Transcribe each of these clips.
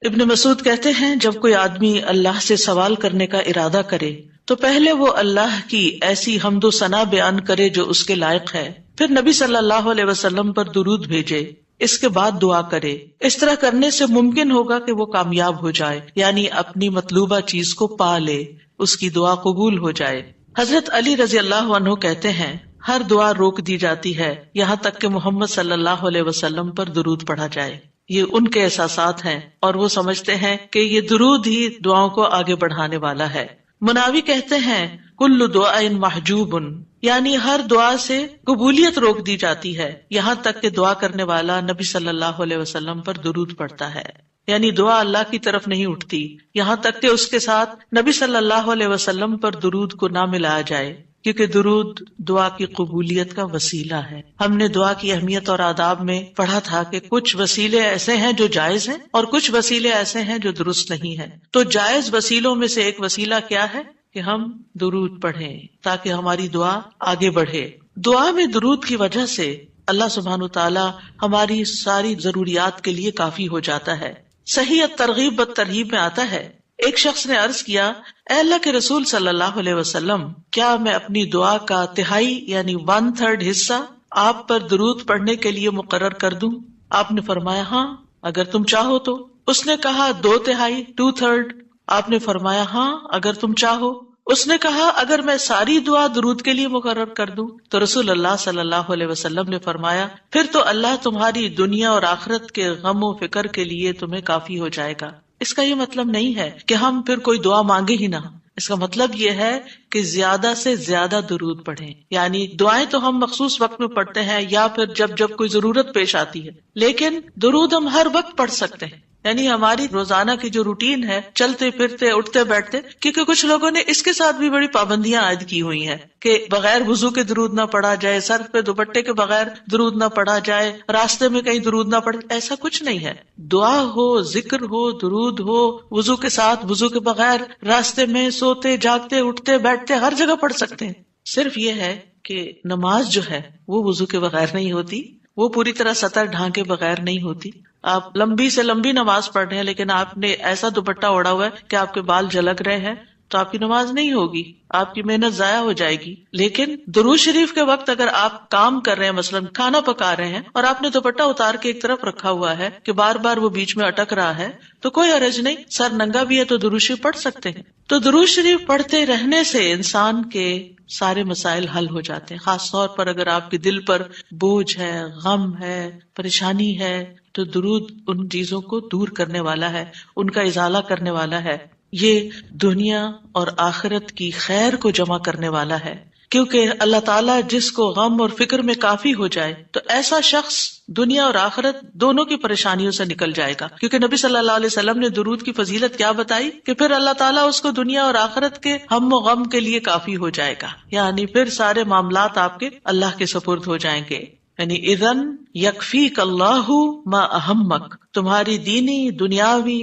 ابن مسعود کہتے ہیں جب کوئی آدمی اللہ سے سوال کرنے کا ارادہ کرے تو پہلے وہ اللہ کی ایسی حمد و ثنا بیان کرے جو اس کے لائق ہے، پھر نبی صلی اللہ علیہ وسلم پر درود بھیجے، اس کے بعد دعا کرے۔ اس طرح کرنے سے ممکن ہوگا کہ وہ کامیاب ہو جائے، یعنی اپنی مطلوبہ چیز کو پا لے، اس کی دعا قبول ہو جائے۔ حضرت علی رضی اللہ عنہ کہتے ہیں ہر دعا روک دی جاتی ہے یہاں تک کہ محمد صلی اللہ علیہ وسلم پر درود پڑھا جائے۔ یہ ان کے احساسات ہیں اور وہ سمجھتے ہیں کہ یہ درود ہی دعاؤں کو آگے بڑھانے والا ہے۔ مناوی کہتے ہیں کل دعاء محجوب، یعنی ہر دعا سے قبولیت روک دی جاتی ہے یہاں تک کہ دعا کرنے والا نبی صلی اللہ علیہ وسلم پر درود پڑھتا ہے، یعنی دعا اللہ کی طرف نہیں اٹھتی یہاں تک کہ اس کے ساتھ نبی صلی اللہ علیہ وسلم پر درود کو نہ ملایا جائے، کیونکہ درود دعا کی قبولیت کا وسیلہ ہے۔ ہم نے دعا کی اہمیت اور آداب میں پڑھا تھا کہ کچھ وسیلے ایسے ہیں جو جائز ہیں اور کچھ وسیلے ایسے ہیں جو درست نہیں ہیں۔ تو جائز وسیلوں میں سے ایک وسیلہ کیا ہے کہ ہم درود پڑھیں تاکہ ہماری دعا آگے بڑھے۔ دعا میں درود کی وجہ سے اللہ سبحانہ وتعالی ہماری ساری ضروریات کے لیے کافی ہو جاتا ہے۔ صحیح الترغیب والترہیب میں آتا ہے ایک شخص نے عرض کیا، اے اللہ کے رسول صلی اللہ علیہ وسلم، کیا میں اپنی دعا کا تہائی یعنی 1/3 حصہ آپ پر درود پڑھنے کے لیے مقرر کر دوں؟ آپ نے فرمایا ہاں اگر تم چاہو تو۔ اس نے کہا 2/3 2/3؟ آپ نے فرمایا ہاں اگر تم چاہو۔ اس نے کہا اگر میں ساری دعا درود کے لیے مقرر کر دوں؟ تو رسول اللہ صلی اللہ علیہ وسلم نے فرمایا پھر تو اللہ تمہاری دنیا اور آخرت کے غم و فکر کے لیے تمہیں کافی ہو جائے گا۔ اس کا یہ مطلب نہیں ہے کہ ہم پھر کوئی دعا مانگے ہی نہ، اس کا مطلب یہ ہے کہ زیادہ سے زیادہ درود پڑھیں، یعنی دعائیں تو ہم مخصوص وقت میں پڑھتے ہیں یا پھر جب کوئی ضرورت پیش آتی ہے، لیکن درود ہم ہر وقت پڑھ سکتے ہیں، یعنی ہماری روزانہ کی جو روٹین ہے، چلتے پھرتے اٹھتے بیٹھتے، کیونکہ کچھ لوگوں نے اس کے ساتھ بھی بڑی پابندیاں عائد کی ہوئی ہیں کہ بغیر وضو کے درود نہ پڑھا جائے، سر پہ دوپٹے کے بغیر درود نہ پڑھا جائے، راستے میں کہیں درود نہ پڑھے۔ ایسا کچھ نہیں ہے، دعا ہو، ذکر ہو، درود ہو، وضو کے ساتھ، وضو کے بغیر، راستے میں، سوتے جاگتے اٹھتے بیٹھتے ہر جگہ پڑھ سکتے ہیں۔ صرف یہ ہے کہ نماز جو ہے وہ وضو کے بغیر نہیں ہوتی، وہ پوری طرح سطر ڈھانکے بغیر نہیں ہوتی۔ آپ لمبی سے لمبی نماز پڑھ رہے ہیں لیکن آپ نے ایسا دوپٹہ اوڑا ہوا ہے کہ آپ کے بال جھلک رہے ہیں تو آپ کی نماز نہیں ہوگی، آپ کی محنت ضائع ہو جائے گی۔ لیکن درود شریف کے وقت اگر آپ کام کر رہے ہیں، مثلا کھانا پکا رہے ہیں اور آپ نے دوپٹہ اتار کے ایک طرف رکھا ہوا ہے کہ بار بار وہ بیچ میں اٹک رہا ہے تو کوئی حرج نہیں، سر ننگا بھی ہے تو درود شریف پڑھ سکتے ہیں۔ تو درود شریف پڑھتے رہنے سے انسان کے سارے مسائل حل ہو جاتے ہیں، خاص طور پر اگر آپ کے دل پر بوجھ ہے، غم ہے، پریشانی ہے تو درود ان چیزوں کو دور کرنے والا ہے، ان کا ازالہ کرنے والا ہے۔ یہ دنیا اور آخرت کی خیر کو جمع کرنے والا ہے، کیونکہ اللہ تعالیٰ جس کو غم اور فکر میں کافی ہو جائے تو ایسا شخص دنیا اور آخرت دونوں کی پریشانیوں سے نکل جائے گا، کیونکہ نبی صلی اللہ علیہ وسلم نے درود کی فضیلت کیا بتائی کہ پھر اللہ تعالیٰ اس کو دنیا اور آخرت کے ہم و غم کے لیے کافی ہو جائے گا، یعنی پھر سارے معاملات آپ کے اللہ کے سپرد ہو جائیں گے۔ یعنی اذن یکفیک اللہ ما اہمک، تمہاری دینی، دنیاوی،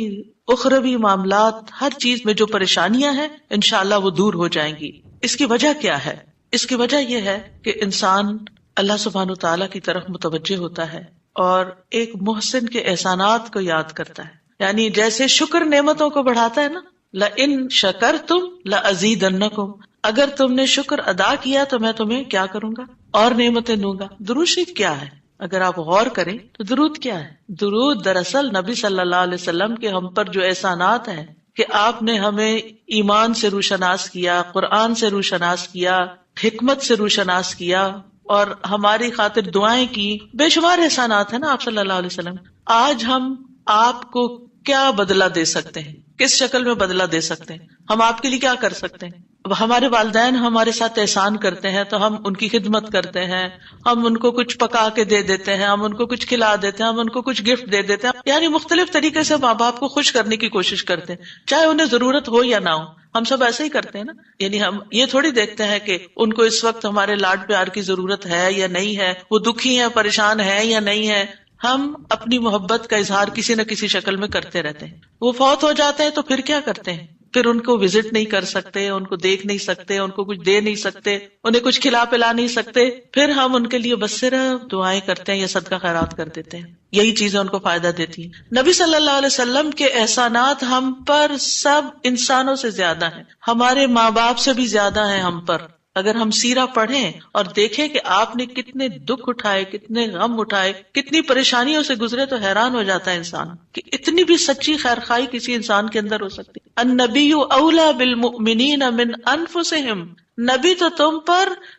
اخروی معاملات، ہر چیز میں جو پریشانیاں ہیں انشاءاللہ وہ دور ہو جائیں گی۔ اس کی وجہ کیا ہے؟ اس کی وجہ یہ ہے کہ انسان اللہ سبحانہ تعالیٰ کی طرف متوجہ ہوتا ہے اور ایک محسن کے احسانات کو یاد کرتا ہے، یعنی جیسے شکر نعمتوں کو بڑھاتا ہے نا، لَإِن شَكَرْتُمْ لَأَزِيدَنَّكُمْ، اگر تم نے شکر ادا کیا تو میں تمہیں کیا کروں گا؟ اور نعمتیں دوں گا۔ درود شریف کیا ہے؟ اگر آپ غور کریں تو درود کیا ہے؟ درود دراصل نبی صلی اللہ علیہ وسلم کے ہم پر جو احسانات ہیں کہ آپ نے ہمیں ایمان سے روشناس کیا، قرآن سے روشناس کیا، حکمت سے روشناس کیا اور ہماری خاطر دعائیں کی، بے شمار احسانات ہیں نا آپ صلی اللہ علیہ وسلم۔ آج ہم آپ کو کیا بدلہ دے سکتے ہیں؟ کس شکل میں بدلہ دے سکتے ہیں؟ ہم آپ کے لیے کیا کر سکتے ہیں؟ ہمارے والدین ہمارے ساتھ احسان کرتے ہیں تو ہم ان کی خدمت کرتے ہیں، ہم ان کو کچھ پکا کے دے دیتے ہیں، ہم ان کو کچھ کھلا دیتے ہیں، ہم ان کو کچھ گفٹ دے دیتے ہیں، یعنی مختلف طریقے سے ماں باپ کو خوش کرنے کی کوشش کرتے ہیں، چاہے انہیں ضرورت ہو یا نہ ہو۔ ہم سب ایسے ہی کرتے ہیں نا، یعنی ہم یہ تھوڑی دیکھتے ہیں کہ ان کو اس وقت ہمارے لاڈ پیار کی ضرورت ہے یا نہیں ہے، وہ دکھی ہیں، پریشان ہے یا نہیں ہے۔ ہم اپنی محبت کا اظہار کسی نہ کسی شکل میں کرتے رہتے ہیں۔ وہ فوت ہو جاتے ہیں تو پھر کیا کرتے ہیں؟ پھر ان کو وزٹ نہیں کر سکتے، ان کو دیکھ نہیں سکتے، ان کو کچھ دے نہیں سکتے، انہیں کچھ کھلا پلا نہیں سکتے، پھر ہم ان کے لیے بس صرف دعائیں کرتے ہیں یا صدقہ خیرات کر دیتے ہیں. یہی چیزیں ان کو فائدہ دیتی ہیں. نبی صلی اللہ علیہ وسلم کے احسانات ہم پر سب انسانوں سے زیادہ ہیں، ہمارے ماں باپ سے بھی زیادہ ہیں ہم پر. اگر ہم سیرہ پڑھیں اور دیکھیں کہ آپ نے کتنے دکھ اٹھائے، کتنے غم اٹھائے، کتنی پریشانیوں سے گزرے، تو حیران ہو جاتا ہے انسان کہ اتنی بھی سچی خیرخواہی کسی انسان کے اندر ہو سکتی. النبی اولی بالمؤمنین من انفسہم، نبی تو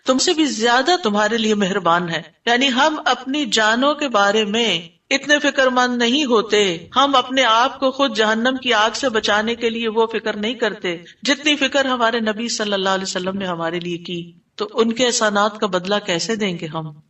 تم سے بھی زیادہ تمہارے لیے مہربان ہے. یعنی ہم اپنی جانوں کے بارے میں اتنے فکر مند نہیں ہوتے، ہم اپنے آپ کو خود جہنم کی آگ سے بچانے کے لیے وہ فکر نہیں کرتے جتنی فکر ہمارے نبی صلی اللہ علیہ وسلم نے ہمارے لیے کی. تو ان کے احسانات کا بدلہ کیسے دیں گے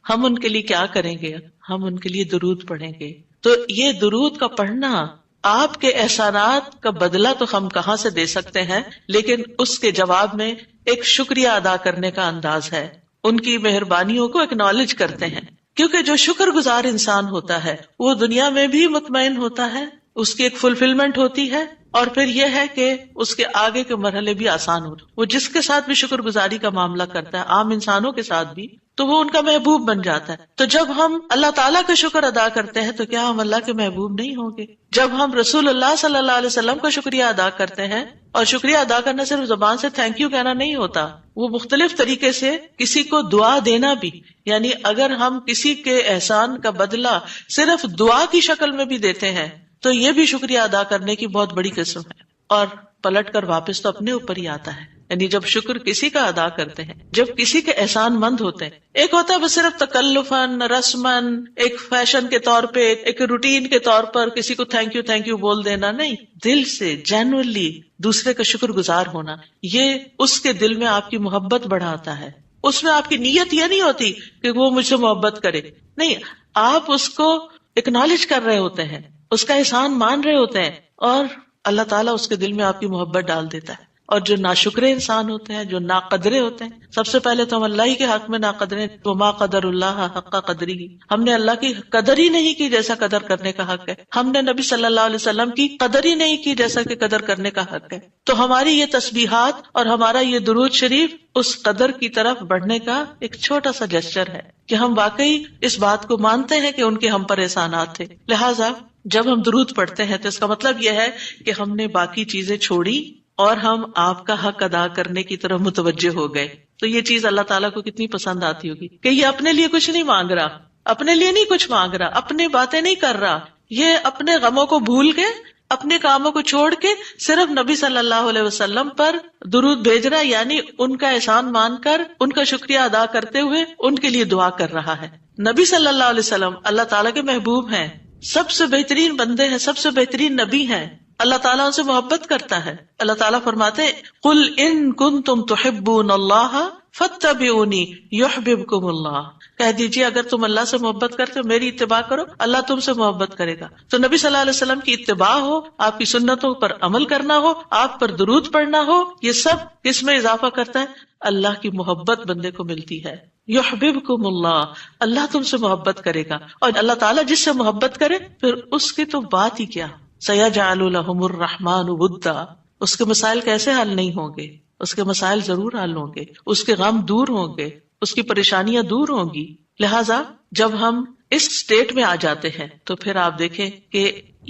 ہم ان کے لیے کیا کریں گے؟ ہم ان کے لیے درود پڑھیں گے. تو یہ درود کا پڑھنا آپ کے احسانات کا بدلہ تو ہم کہاں سے دے سکتے ہیں، لیکن اس کے جواب میں ایک شکریہ ادا کرنے کا انداز ہے. ان کی مہربانیوں کو ایکنالج کرتے ہیں، کیونکہ جو شکر گزار انسان ہوتا ہے وہ دنیا میں بھی مطمئن ہوتا ہے، اس کی ایک فلفلمنٹ ہوتی ہے، اور پھر یہ ہے کہ اس کے آگے کے مرحلے بھی آسان ہوتے. وہ جس کے ساتھ بھی شکر گزاری کا معاملہ کرتا ہے، عام انسانوں کے ساتھ بھی، تو وہ ان کا محبوب بن جاتا ہے. تو جب ہم اللہ تعالیٰ کا شکر ادا کرتے ہیں تو کیا ہم اللہ کے محبوب نہیں ہوں گے؟ جب ہم رسول اللہ صلی اللہ علیہ وسلم کا شکریہ ادا کرتے ہیں، اور شکریہ ادا کرنا صرف زبان سے تھینک یو کہنا نہیں ہوتا، وہ مختلف طریقے سے کسی کو دعا دینا بھی. یعنی اگر ہم کسی کے احسان کا بدلہ صرف دعا کی شکل میں بھی دیتے ہیں تو یہ بھی شکریہ ادا کرنے کی بہت بڑی قسم ہے. اور پلٹ کر واپس تو اپنے اوپر ہی آتا ہے. یعنی جب شکر کسی کا ادا کرتے ہیں، جب کسی کے احسان مند ہوتے ہیں، ایک ہوتا ہے بس صرف تکلفاً رسماً ایک فیشن کے طور پہ، ایک روٹین کے طور پر کسی کو تھینک یو بول دینا، نہیں، دل سے جینوئنلی دوسرے کا شکر گزار ہونا، یہ اس کے دل میں آپ کی محبت بڑھاتا ہے. اس میں آپ کی نیت یہ نہیں ہوتی کہ وہ مجھ سے محبت کرے، نہیں، آپ اس کو اکنالج کر رہے ہوتے ہیں، اس کا احسان مان رہے ہوتے ہیں، اور اللہ تعالیٰ اس کے دل میں آپ کی محبت ڈال دیتا ہے. اور جو ناشکرے انسان ہوتے ہیں، جو ناقدرے ہوتے ہیں، سب سے پہلے تو ہم اللہ ہی کے حق میں ناقدرے، وما قدر اللہ حق قدری، ہم نے اللہ کی قدر ہی نہیں کی جیسا قدر کرنے کا حق ہے. ہم نے نبی صلی اللہ علیہ وسلم کی قدر ہی نہیں کی جیسا کہ قدر کرنے کا حق ہے. تو ہماری یہ تسبیحات اور ہمارا یہ درود شریف اس قدر کی طرف بڑھنے کا ایک چھوٹا سا جسچر ہے کہ ہم واقعی اس بات کو مانتے ہیں کہ ان کے ہم پر احسانات تھے. لہٰذا جب ہم درود پڑھتے ہیں تو اس کا مطلب یہ ہے کہ ہم نے باقی چیزیں چھوڑی اور ہم آپ کا حق ادا کرنے کی طرف متوجہ ہو گئے. تو یہ چیز اللہ تعالیٰ کو کتنی پسند آتی ہوگی کہ یہ اپنے لیے کچھ نہیں مانگ رہا، اپنے لیے نہیں کچھ مانگ رہا، اپنی باتیں نہیں کر رہا، یہ اپنے غموں کو بھول کے، اپنے کاموں کو چھوڑ کے صرف نبی صلی اللہ علیہ وسلم پر درود بھیج رہا، یعنی ان کا احسان مان کر ان کا شکریہ ادا کرتے ہوئے ان کے لیے دعا کر رہا ہے. نبی صلی اللہ علیہ وسلم اللہ تعالیٰ کے محبوب ہیں، سب سے بہترین بندے ہیں، سب سے بہترین نبی ہیں. اللہ تعالیٰ ان سے محبت کرتا ہے. اللہ تعالیٰ فرماتے قل ان کنتم تحبون اللہ فاتبعونی یحببکم اللہ، کہہ دیجیے اگر تم اللہ سے محبت کرتے ہو میری اتباع کرو، اللہ تم سے محبت کرے گا. تو نبی صلی اللہ علیہ وسلم کی اتباع ہو، آپ کی سنتوں پر عمل کرنا ہو، آپ پر درود پڑھنا ہو، یہ سب کس میں اضافہ کرتا ہے؟ اللہ کی محبت بندے کو ملتی ہے. یحببکم اللہ، اللہ تم سے محبت کرے گا. اور اللہ تعالیٰ جس سے محبت کرے پھر اس کی تو بات ہی کیا، سیجعل لهم الرحمن ودا، اس کے مسائل کیسے حل نہیں ہوں گے؟ اس کے مسائل ضرور حل ہوں گے، اس کے غم دور ہوں گے، اس کی پریشانیاں دور ہوں گی. لہٰذا جب ہم اس سٹیٹ میں آ جاتے ہیں تو پھر آپ دیکھیں کہ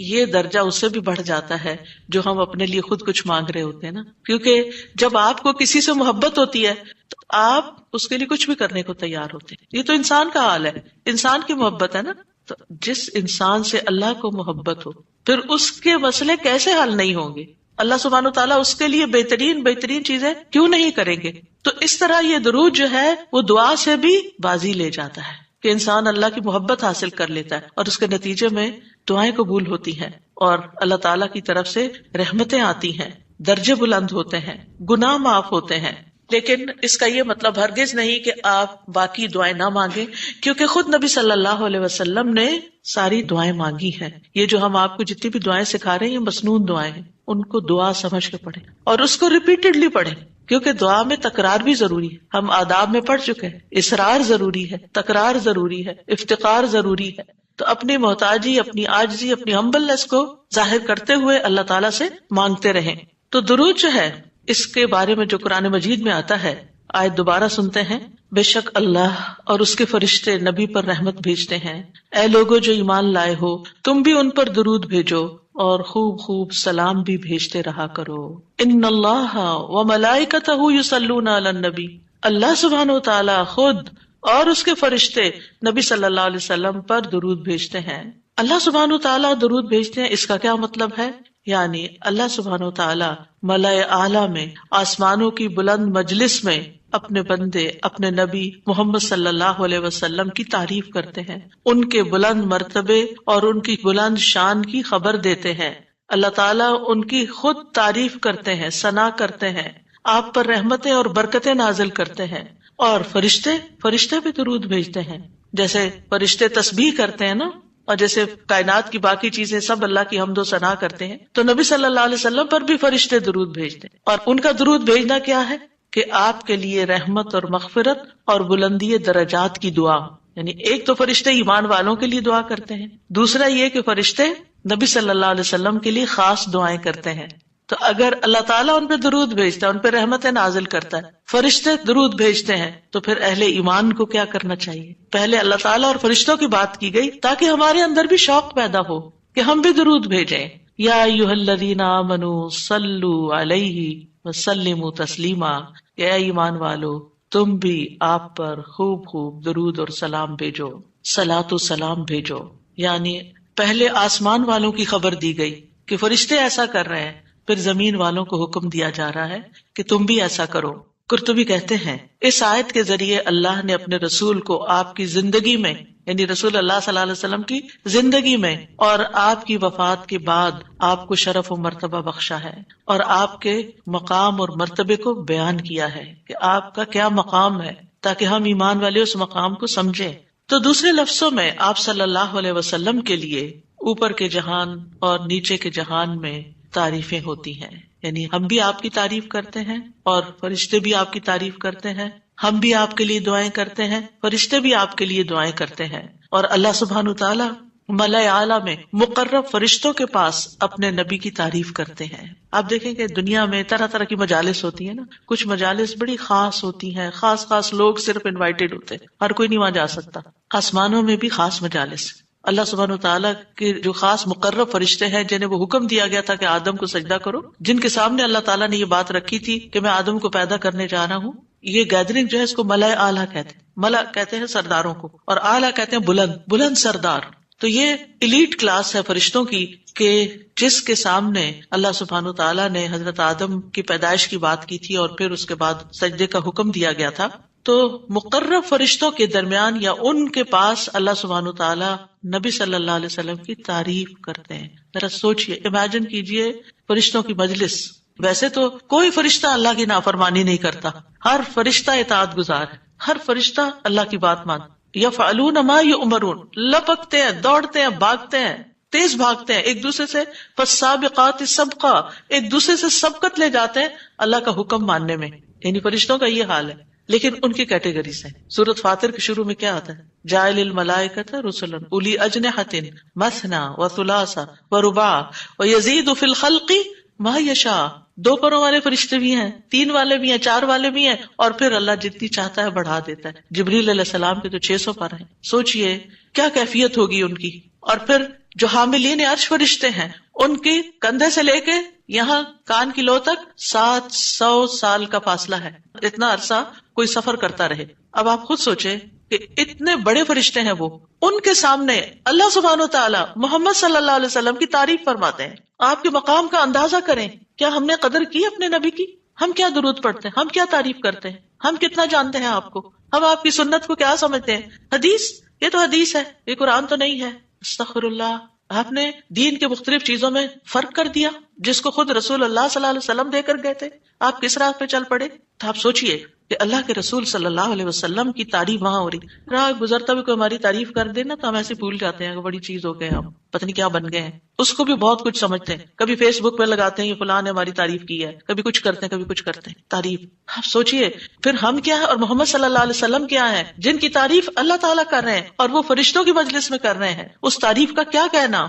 یہ درجہ اس سے بھی بڑھ جاتا ہے جو ہم اپنے لیے خود کچھ مانگ رہے ہوتے ہیں نا. کیونکہ جب آپ کو کسی سے محبت ہوتی ہے تو آپ اس کے لیے کچھ بھی کرنے کو تیار ہوتے ہیں. یہ تو انسان کا حال ہے، انسان کی محبت ہے نا. تو جس انسان سے اللہ کو محبت ہو پھر اس کے مسئلے کیسے حل نہیں ہوں گے؟ اللہ سبحانہ وتعالیٰ اس کے لیے بہترین چیزیں کیوں نہیں کریں گے؟ تو اس طرح یہ درود جو ہے وہ دعا سے بھی بازی لے جاتا ہے کہ انسان اللہ کی محبت حاصل کر لیتا ہے، اور اس کے نتیجے میں دعائیں قبول ہوتی ہیں اور اللہ تعالیٰ کی طرف سے رحمتیں آتی ہیں، درجے بلند ہوتے ہیں، گناہ معاف ہوتے ہیں. لیکن اس کا یہ مطلب ہرگز نہیں کہ آپ باقی دعائیں نہ مانگیں، کیونکہ خود نبی صلی اللہ علیہ وسلم نے ساری دعائیں مانگی ہیں. یہ جو ہم آپ کو جتنی بھی دعائیں سکھا رہے ہیں یہ مسنون دعائیں ہیں، ان کو دعا سمجھ کے پڑھیں اور اس کو ریپیٹڈلی پڑھیں، کیونکہ دعا میں تکرار بھی ضروری ہے. ہم آداب میں پڑھ چکے ہیں، اصرار ضروری ہے، تکرار ضروری ہے، افتقار ضروری ہے. تو اپنی محتاجی، اپنی عاجزی، اپنی ہمبلنس کو ظاہر کرتے ہوئے اللہ تعالیٰ سے مانگتے رہیں. تو درود جو ہے اس کے بارے میں جو قرآن مجید میں آتا ہے، آیت دوبارہ سنتے ہیں. بے شک اللہ اور اس کے فرشتے نبی پر رحمت بھیجتے ہیں. اے لوگو جو ایمان لائے ہو، تم بھی ان پر درود بھیجو اور خوب خوب سلام بھی بھیجتے رہا کرو. ان اللہ وملائکتہ یصلون علی النبی، اللہ سبحانہ و تعالی خود اور اس کے فرشتے نبی صلی اللہ علیہ وسلم پر درود بھیجتے ہیں. اللہ سبحانہ و تعالی درود بھیجتے ہیں، اس کا کیا مطلب ہے؟ یعنی اللہ سبحانہ و تعالی ملائے اعلیٰ میں، آسمانوں کی بلند مجلس میں اپنے بندے، اپنے نبی محمد صلی اللہ علیہ وسلم کی تعریف کرتے ہیں، ان کے بلند مرتبے اور ان کی بلند شان کی خبر دیتے ہیں. اللہ تعالیٰ ان کی خود تعریف کرتے ہیں، ثنا کرتے ہیں، آپ پر رحمتیں اور برکتیں نازل کرتے ہیں. اور فرشتے بھی درود بھیجتے ہیں. جیسے فرشتے تسبیح کرتے ہیں نا، اور جیسے کائنات کی باقی چیزیں سب اللہ کی حمد و ثنا کرتے ہیں، تو نبی صلی اللہ علیہ وسلم پر بھی فرشتے درود بھیجتے ہیں. اور ان کا درود بھیجنا کیا ہے کہ آپ کے لیے رحمت اور مغفرت اور بلندی درجات کی دعا. یعنی ایک تو فرشتے ایمان والوں کے لیے دعا کرتے ہیں، دوسرا یہ کہ فرشتے نبی صلی اللہ علیہ وسلم کے لیے خاص دعائیں کرتے ہیں. تو اگر اللہ تعالیٰ ان پہ درود بھیجتا ہے، ان پہ رحمتیں نازل کرتا ہے، فرشتے درود بھیجتے ہیں، تو پھر اہل ایمان کو کیا کرنا چاہیے؟ پہلے اللہ تعالیٰ اور فرشتوں کی بات کی گئی تاکہ ہمارے اندر بھی شوق پیدا ہو کہ ہم بھی درود بھیجیں. یا ایھا الذین آمنوا صلوا علیہ وسلموا تسلیما، اے ایمان والو تم بھی آپ پر خوب خوب درود اور سلام بھیجو، صلاۃ و سلام بھیجو. یعنی پہلے آسمان والوں کی خبر دی گئی کہ فرشتے ایسا کر رہے ہیں، پھر زمین والوں کو حکم دیا جا رہا ہے کہ تم بھی ایسا کرو. قرطبی کہتے ہیں اس آیت کے ذریعے اللہ نے اپنے رسول کو آپ کی زندگی میں، یعنی رسول اللہ صلی اللہ علیہ وسلم کی زندگی میں اور آپ کی وفات کے بعد آپ کو شرف و مرتبہ بخشا ہے، اور آپ کے مقام اور مرتبے کو بیان کیا ہے کہ آپ کا کیا مقام ہے، تاکہ ہم ایمان والے اس مقام کو سمجھیں. تو دوسرے لفظوں میں آپ صلی اللہ علیہ وسلم کے لیے اوپر کے جہان اور نیچے کے جہان میں تعریفیں ہوتی ہیں. یعنی ہم بھی آپ کی تعریف کرتے ہیں اور فرشتے بھی آپ کی تعریف کرتے ہیں، ہم بھی آپ کے لیے دعائیں کرتے ہیں، فرشتے بھی آپ کے لیے دعائیں کرتے ہیں. اور اللہ سبحانہ وتعالی ملائے اعلیٰ میں مقرب فرشتوں کے پاس اپنے نبی کی تعریف کرتے ہیں. آپ دیکھیں کہ دنیا میں طرح طرح کی مجالس ہوتی ہیں نا، کچھ مجالس بڑی خاص ہوتی ہیں، خاص لوگ صرف انوائٹیڈ ہوتے ہیں، ہر کوئی نہیں وہاں جا سکتا. آسمانوں میں بھی خاص مجالس، اللہ سبحانہ وتعالیٰ کے جو خاص مقرب فرشتے ہیں جنہیں وہ حکم دیا گیا تھا کہ آدم کو سجدہ کرو، جن کے سامنے اللہ تعالیٰ نے یہ بات رکھی تھی کہ میں آدم کو پیدا کرنے جا رہا ہوں. یہ گیدرنگ جو ہے اس کو ملائے اعلیٰ کہتے ہیں. ملا کہتے ہیں سرداروں کو، اور اعلیٰ کہتے ہیں بلند سردار. تو یہ ایلیٹ کلاس ہے فرشتوں کی کہ جس کے سامنے اللہ سبحانہ وتعالیٰ نے حضرت آدم کی پیدائش کی بات کی تھی اور پھر اس کے بعد سجدے کا حکم دیا گیا تھا. تو مقرب فرشتوں کے درمیان یا ان کے پاس اللہ سبحانہ وتعالیٰ نبی صلی اللہ علیہ وسلم کی تعریف کرتے ہیں. ذرا سوچئے، امیجن کیجئے فرشتوں کی مجلس. ویسے تو کوئی فرشتہ اللہ کی نافرمانی نہیں کرتا، ہر فرشتہ اطاعت گزار ہے، ہر فرشتہ اللہ کی بات مانتا. یفعلون ما یؤمرون، لپکتے ہیں، دوڑتے ہیں، بھاگتے ہیں، تیز بھاگتے ہیں ایک دوسرے سے. فالسابقات سبقا، ایک دوسرے سے سبقت لے جاتے ہیں اللہ کا حکم ماننے میں. یعنی فرشتوں کا یہ حال ہے. لیکن ان کی کیٹیگریز ہیں. سورۃ فاطر کے شروع میں کیا آتا ہے؟ جاعل الملائکۃ رسلا اولی اجنحۃ مثنی وثلاث ورباع ویزید فی الخلق ما یشاء. 2 پروں والے فرشتے بھی ہیں، 3 والے بھی ہیں، 4 والے بھی ہیں، اور پھر اللہ جتنی چاہتا ہے بڑھا دیتا ہے. جبریل علیہ السلام کے تو 600 پر ہیں. سوچئے کیا کیفیت ہوگی ان کی. اور پھر جو حاملین عرش فرشتے ہیں ان کی کندھے سے لے کے یہاں کان کی لو تک 700 سال کا فاصلہ ہے. اتنا عرصہ کوئی سفر کرتا رہے. اب آپ خود سوچیں کہ اتنے بڑے فرشتے ہیں وہ، ان کے سامنے اللہ سبحانہ وتعالی محمد صلی اللہ علیہ وسلم کی تعریف فرماتے ہیں. آپ کے مقام کا اندازہ کریں. کیا ہم نے قدر کی اپنے نبی کی؟ ہم کیا درود پڑھتے ہیں، ہم کیا تعریف کرتے ہیں، ہم کتنا جانتے ہیں آپ کو، ہم آپ کی سنت کو کیا سمجھتے ہیں. حدیث، یہ تو حدیث ہے، یہ قرآن تو نہیں ہے. استغفر اللہ. آپ نے دین کے مختلف چیزوں میں فرق کر دیا جس کو خود رسول اللہ صلی اللہ علیہ وسلم دے کر گئے تھے. آپ کس راہ پہ چل پڑے. تو آپ سوچئے کہ اللہ کے رسول صلی اللہ علیہ وسلم کی تعریف وہاں ہو رہی. راہ گزرتا بھی کوئی ہماری تعریف کر دے نا تو ہم ایسے بھول جاتے ہیں کہ بڑی چیز ہو گئے، ہم پتہ نہیں کیا بن گئے ہیں. اس کو بھی بہت کچھ سمجھتے ہیں. کبھی فیس بک پہ لگاتے ہیں یہ فلاں نے ہماری تعریف کی ہے، کبھی کچھ کرتے ہیں، کبھی کچھ کرتے ہیں تعریف. آپ سوچئے پھر ہم کیا ہے اور محمد صلی اللہ علیہ وسلم کیا ہے جن کی تعریف اللہ تعالیٰ کر رہے ہیں اور وہ فرشتوں کی مجلس میں کر رہے ہیں. اس تعریف کا کیا کہنا.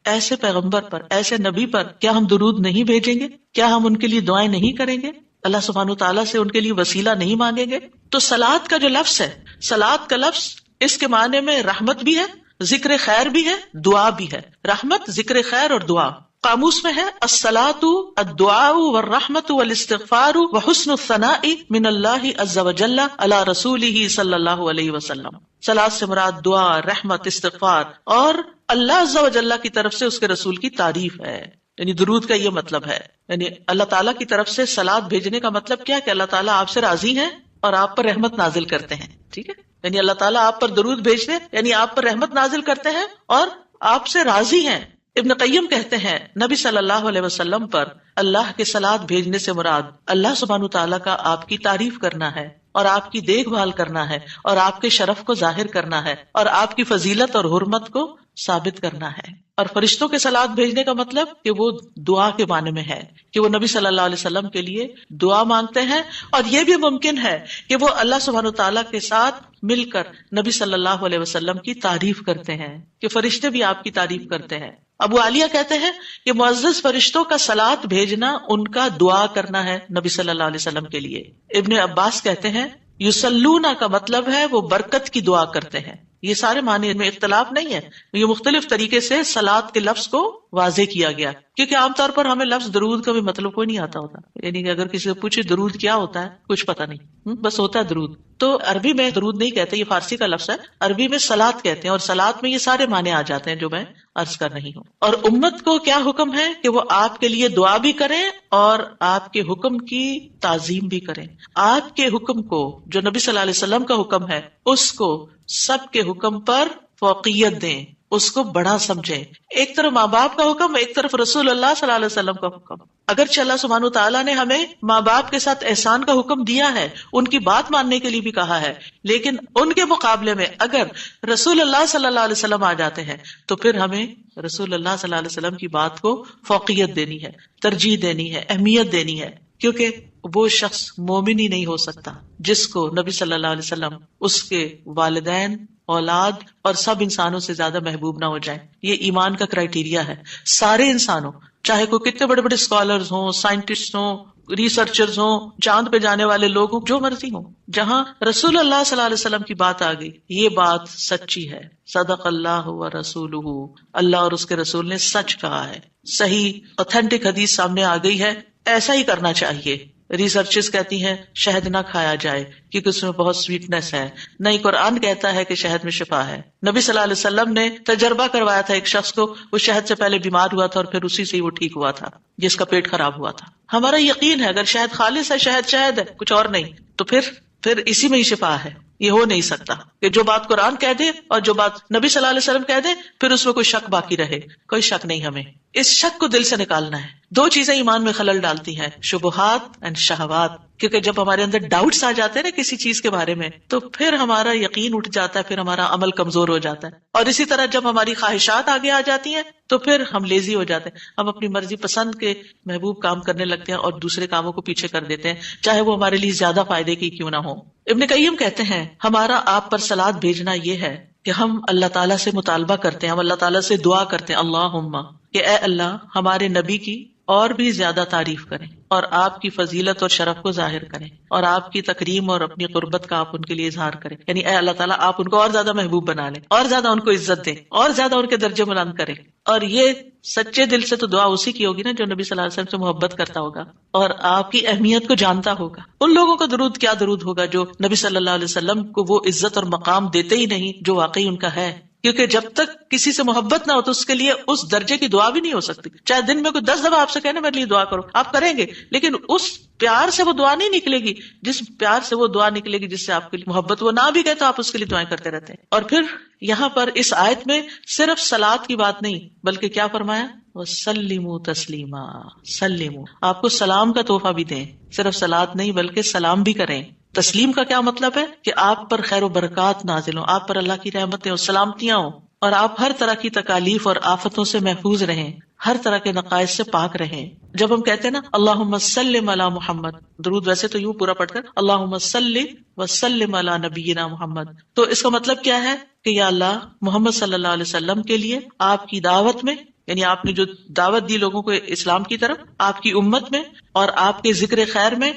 ایسے پیغمبر پر، ایسے نبی پر کیا ہم درود نہیں بھیجیں گے؟ کیا ہم ان کے لیے دعائیں نہیں کریں گے؟ اللہ سبحانہ تعالیٰ سے ان کے لیے وسیلہ نہیں مانگیں گے؟ تو صلات کا جو لفظ ہے، صلات کا لفظ اس کے معنی میں رحمت بھی ہے، ذکر خیر بھی ہے، دعا بھی ہے۔ رحمت، ذکر خیر اور دعا قاموس میں ہے الصلاۃ الدعاء والرحمت والاستغفار وحسن الثناء من اللہ عز وجل علی رسولہ صلی اللہ علیہ وسلم۔ صلاۃ سے مراد دعا، رحمت، استغفار اور اللہ عز وجل کی طرف سے اس کے رسول کی تعریف ہے، یعنی درود کا یہ مطلب ہے۔ یعنی اللہ تعالیٰ کی طرف سے صلاۃ بھیجنے کا مطلب کیا کہ اللہ تعالیٰ آپ سے راضی ہیں اور آپ پر رحمت نازل کرتے ہیں، ٹھیک ہے؟ یعنی اللہ تعالیٰ آپ پر درود بھیجتے ہیں، یعنی آپ پر رحمت نازل کرتے ہیں اور آپ سے راضی ہیں۔ ابن قیم کہتے ہیں نبی صلی اللہ علیہ وسلم پر اللہ کے صلاۃ بھیجنے سے مراد اللہ سبحانہ تعالیٰ کا آپ کی تعریف کرنا ہے اور آپ کی دیکھ بھال کرنا ہے اور آپ کے شرف کو ظاہر کرنا ہے اور آپ کی فضیلت اور حرمت کو ثابت کرنا ہے۔ اور فرشتوں کے صلاۃ بھیجنے کا مطلب کہ وہ دعا کے معنی میں ہے کہ وہ نبی صلی اللہ علیہ وسلم کے لیے دعا مانگتے ہیں، اور یہ بھی ممکن ہے کہ وہ اللہ سبحانہ تعالیٰ کے ساتھ مل کر نبی صلی اللہ علیہ وسلم کی تعریف کرتے ہیں، کہ فرشتے بھی آپ کی تعریف کرتے ہیں۔ ابو عالیہ کہتے ہیں کہ معزز فرشتوں کا صلاۃ بھیجنا ان کا دعا کرنا ہے نبی صلی اللہ علیہ وسلم کے لیے۔ ابن عباس کہتے ہیں یصلون کا مطلب ہے وہ برکت کی دعا کرتے ہیں۔ یہ سارے معنی میں اختلاف نہیں ہے، یہ مختلف طریقے سے صلاۃ کے لفظ کو واضح کیا گیا، کیونکہ عام طور پر ہمیں لفظ درود کا بھی مطلب کوئی نہیں آتا ہوتا، یعنی کہ اگر کسی سے پوچھے درود کیا ہوتا ہے کچھ پتہ نہیں، بس ہوتا ہے درود۔ تو عربی میں درود نہیں کہتے، یہ فارسی کا لفظ ہے، عربی میں صلاۃ کہتے ہیں، اور صلاۃ میں یہ سارے معنی آ جاتے ہیں جو میں عرض کر رہی ہوں۔ اور امت کو کیا حکم ہے کہ وہ آپ کے لیے دعا بھی کریں اور آپ کے حکم کی تعظیم بھی کریں۔ آپ کے حکم کو، جو نبی صلی اللہ علیہ وسلم کا حکم ہے، اس کو سب کے حکم پر فوقیت دیں، اس کو بڑا سمجھیں۔ ایک طرف ماں باپ کا حکم، ایک طرف رسول اللہ صلی اللہ علیہ وسلم کا حکم۔ اگرچہ اللہ سبحانہ تعالیٰ نے ہمیں ماں باپ کے ساتھ احسان کا حکم دیا ہے، ان کی بات ماننے کے لیے بھی کہا ہے، لیکن ان کے مقابلے میں اگر رسول اللہ صلی اللہ علیہ وسلم آ جاتے ہیں تو پھر ہمیں رسول اللہ صلی اللہ علیہ وسلم کی بات کو فوقیت دینی ہے، ترجیح دینی ہے، اہمیت دینی ہے، کیونکہ وہ شخص مومن ہی نہیں ہو سکتا جس کو نبی صلی اللہ علیہ وسلم اس کے والدین، اولاد اور سب انسانوں سے زیادہ محبوب نہ ہو جائے۔ یہ ایمان کا کرائیٹیریا ہے۔ سارے انسانوں، چاہے کوئی کتنے بڑے بڑے اسکالرز ہوں، سائنٹسٹ ہوں، ریسرچرز ہوں، چاند پہ جانے والے لوگ ہوں، جو مرضی ہوں، جہاں رسول اللہ صلی اللہ علیہ وسلم کی بات آ گئی، یہ بات سچی ہے۔ صدق اللہ و رسولہ، اللہ اور اس کے رسول نے سچ کہا ہے، صحیح اوتھینٹک حدیث سامنے آ گئی ہے، ایسا ہی کرنا چاہیے۔ ریسرچز کہتی ہیں شہد نہ کھایا جائے کیونکہ اس میں بہت سویٹنس ہے، نہیں قرآن کہتا ہے کہ شہد میں شفا ہے۔ نبی صلی اللہ علیہ وسلم نے تجربہ کروایا تھا ایک شخص کو، وہ شہد سے پہلے بیمار ہوا تھا اور پھر اسی سے ہی وہ ٹھیک ہوا تھا جس کا پیٹ خراب ہوا تھا۔ ہمارا یقین ہے اگر شہد خالص ہے، شہد شہد ہے، کچھ اور نہیں، تو پھر اسی میں ہی شفا ہے۔ یہ ہو نہیں سکتا کہ جو بات قرآن کہہ دے اور جو بات نبی صلی اللہ علیہ وسلم کہہ دے پھر اس میں کوئی شک باقی رہے۔ کوئی شک نہیں، ہمیں اس شک کو دل سے نکالنا ہے۔ دو چیزیں ایمان میں خلل ڈالتی ہیں، شبہات اینڈ شہوات، کیونکہ جب ہمارے اندر ڈاؤٹس آ جاتے ہیں نا کسی چیز کے بارے میں تو پھر ہمارا یقین اٹھ جاتا ہے، پھر ہمارا عمل کمزور ہو جاتا ہے، اور اسی طرح جب ہماری خواہشات آگے آ جاتی ہیں تو پھر ہم لیزی ہو جاتے ہیں، ہم اپنی مرضی پسند کے محبوب کام کرنے لگتے ہیں اور دوسرے کاموں کو پیچھے کر دیتے ہیں، چاہے وہ ہمارے لیے زیادہ فائدے کی کیوں نہ ہو۔ ابن قیم کہتے ہیں ہمارا آپ پر صلاۃ بھیجنا یہ ہے کہ ہم اللہ تعالیٰ سے مطالبہ کرتے ہیں، ہم اللہ تعالیٰ سے دعا کرتے ہیں، اللہم، کہ اے اللہ ہمارے نبی کی اور بھی زیادہ تعریف کریں اور آپ کی فضیلت اور شرف کو ظاہر کریں اور آپ کی تکریم اور اپنی قربت کا آپ ان کے لیے اظہار کریں، یعنی اے اللہ تعالیٰ آپ ان کو اور زیادہ محبوب بنا لیں، اور زیادہ ان کو عزت دیں، اور زیادہ ان کے درجے بلند کریں۔ اور یہ سچے دل سے تو دعا اسی کی ہوگی نا جو نبی صلی اللہ علیہ وسلم سے محبت کرتا ہوگا اور آپ کی اہمیت کو جانتا ہوگا۔ ان لوگوں کا درود کیا درود ہوگا جو نبی صلی اللہ علیہ وسلم کو وہ عزت اور مقام دیتے ہی نہیں جو واقعی ان کا ہے، کیونکہ جب تک کسی سے محبت نہ ہو تو اس کے لیے اس درجے کی دعا بھی نہیں ہو سکتی۔ چاہے دن میں کوئی 10 دفعہ آپ سے کہنا میرے لیے دعا کرو، آپ کریں گے، لیکن اس پیار سے وہ دعا نہیں نکلے گی جس پیار سے وہ دعا نکلے گی جس سے آپ کے لیے محبت، وہ نہ بھی کہے تو آپ اس کے لیے دعائیں کرتے رہتے ہیں۔ اور پھر یہاں پر اس آیت میں صرف صلاۃ کی بات نہیں بلکہ کیا فرمایا، وَسَلِّمُوا تَسْلِيمًا، سلموا، آپ کو سلام کا تحفہ بھی دیں، صرف صلاۃ نہیں بلکہ سلام بھی کریں۔ تسلیم کا کیا مطلب ہے کہ آپ پر خیر و برکات نازل ہوں، آپ پر اللہ کی رحمتیں اور سلامتیاں ہوں، اور آپ ہر طرح کی تکالیف اور آفتوں سے محفوظ رہیں، ہر طرح کے نقائص سے پاک رہیں۔ جب ہم کہتے ہیں نا اللہم صلی علی محمد، درود ویسے تو یوں پورا پڑھ کر اللہم صلی وسلم علی نبینا محمد، تو اس کا مطلب کیا ہے کہ یا اللہ محمد صلی اللہ علیہ وسلم کے لیے آپ کی دعوت میں یعنی آپ نے جو دعوت دی لوگوں کو اسلام کی طرف، آپ کی امت میں اور آپ کے ذکر خیر میں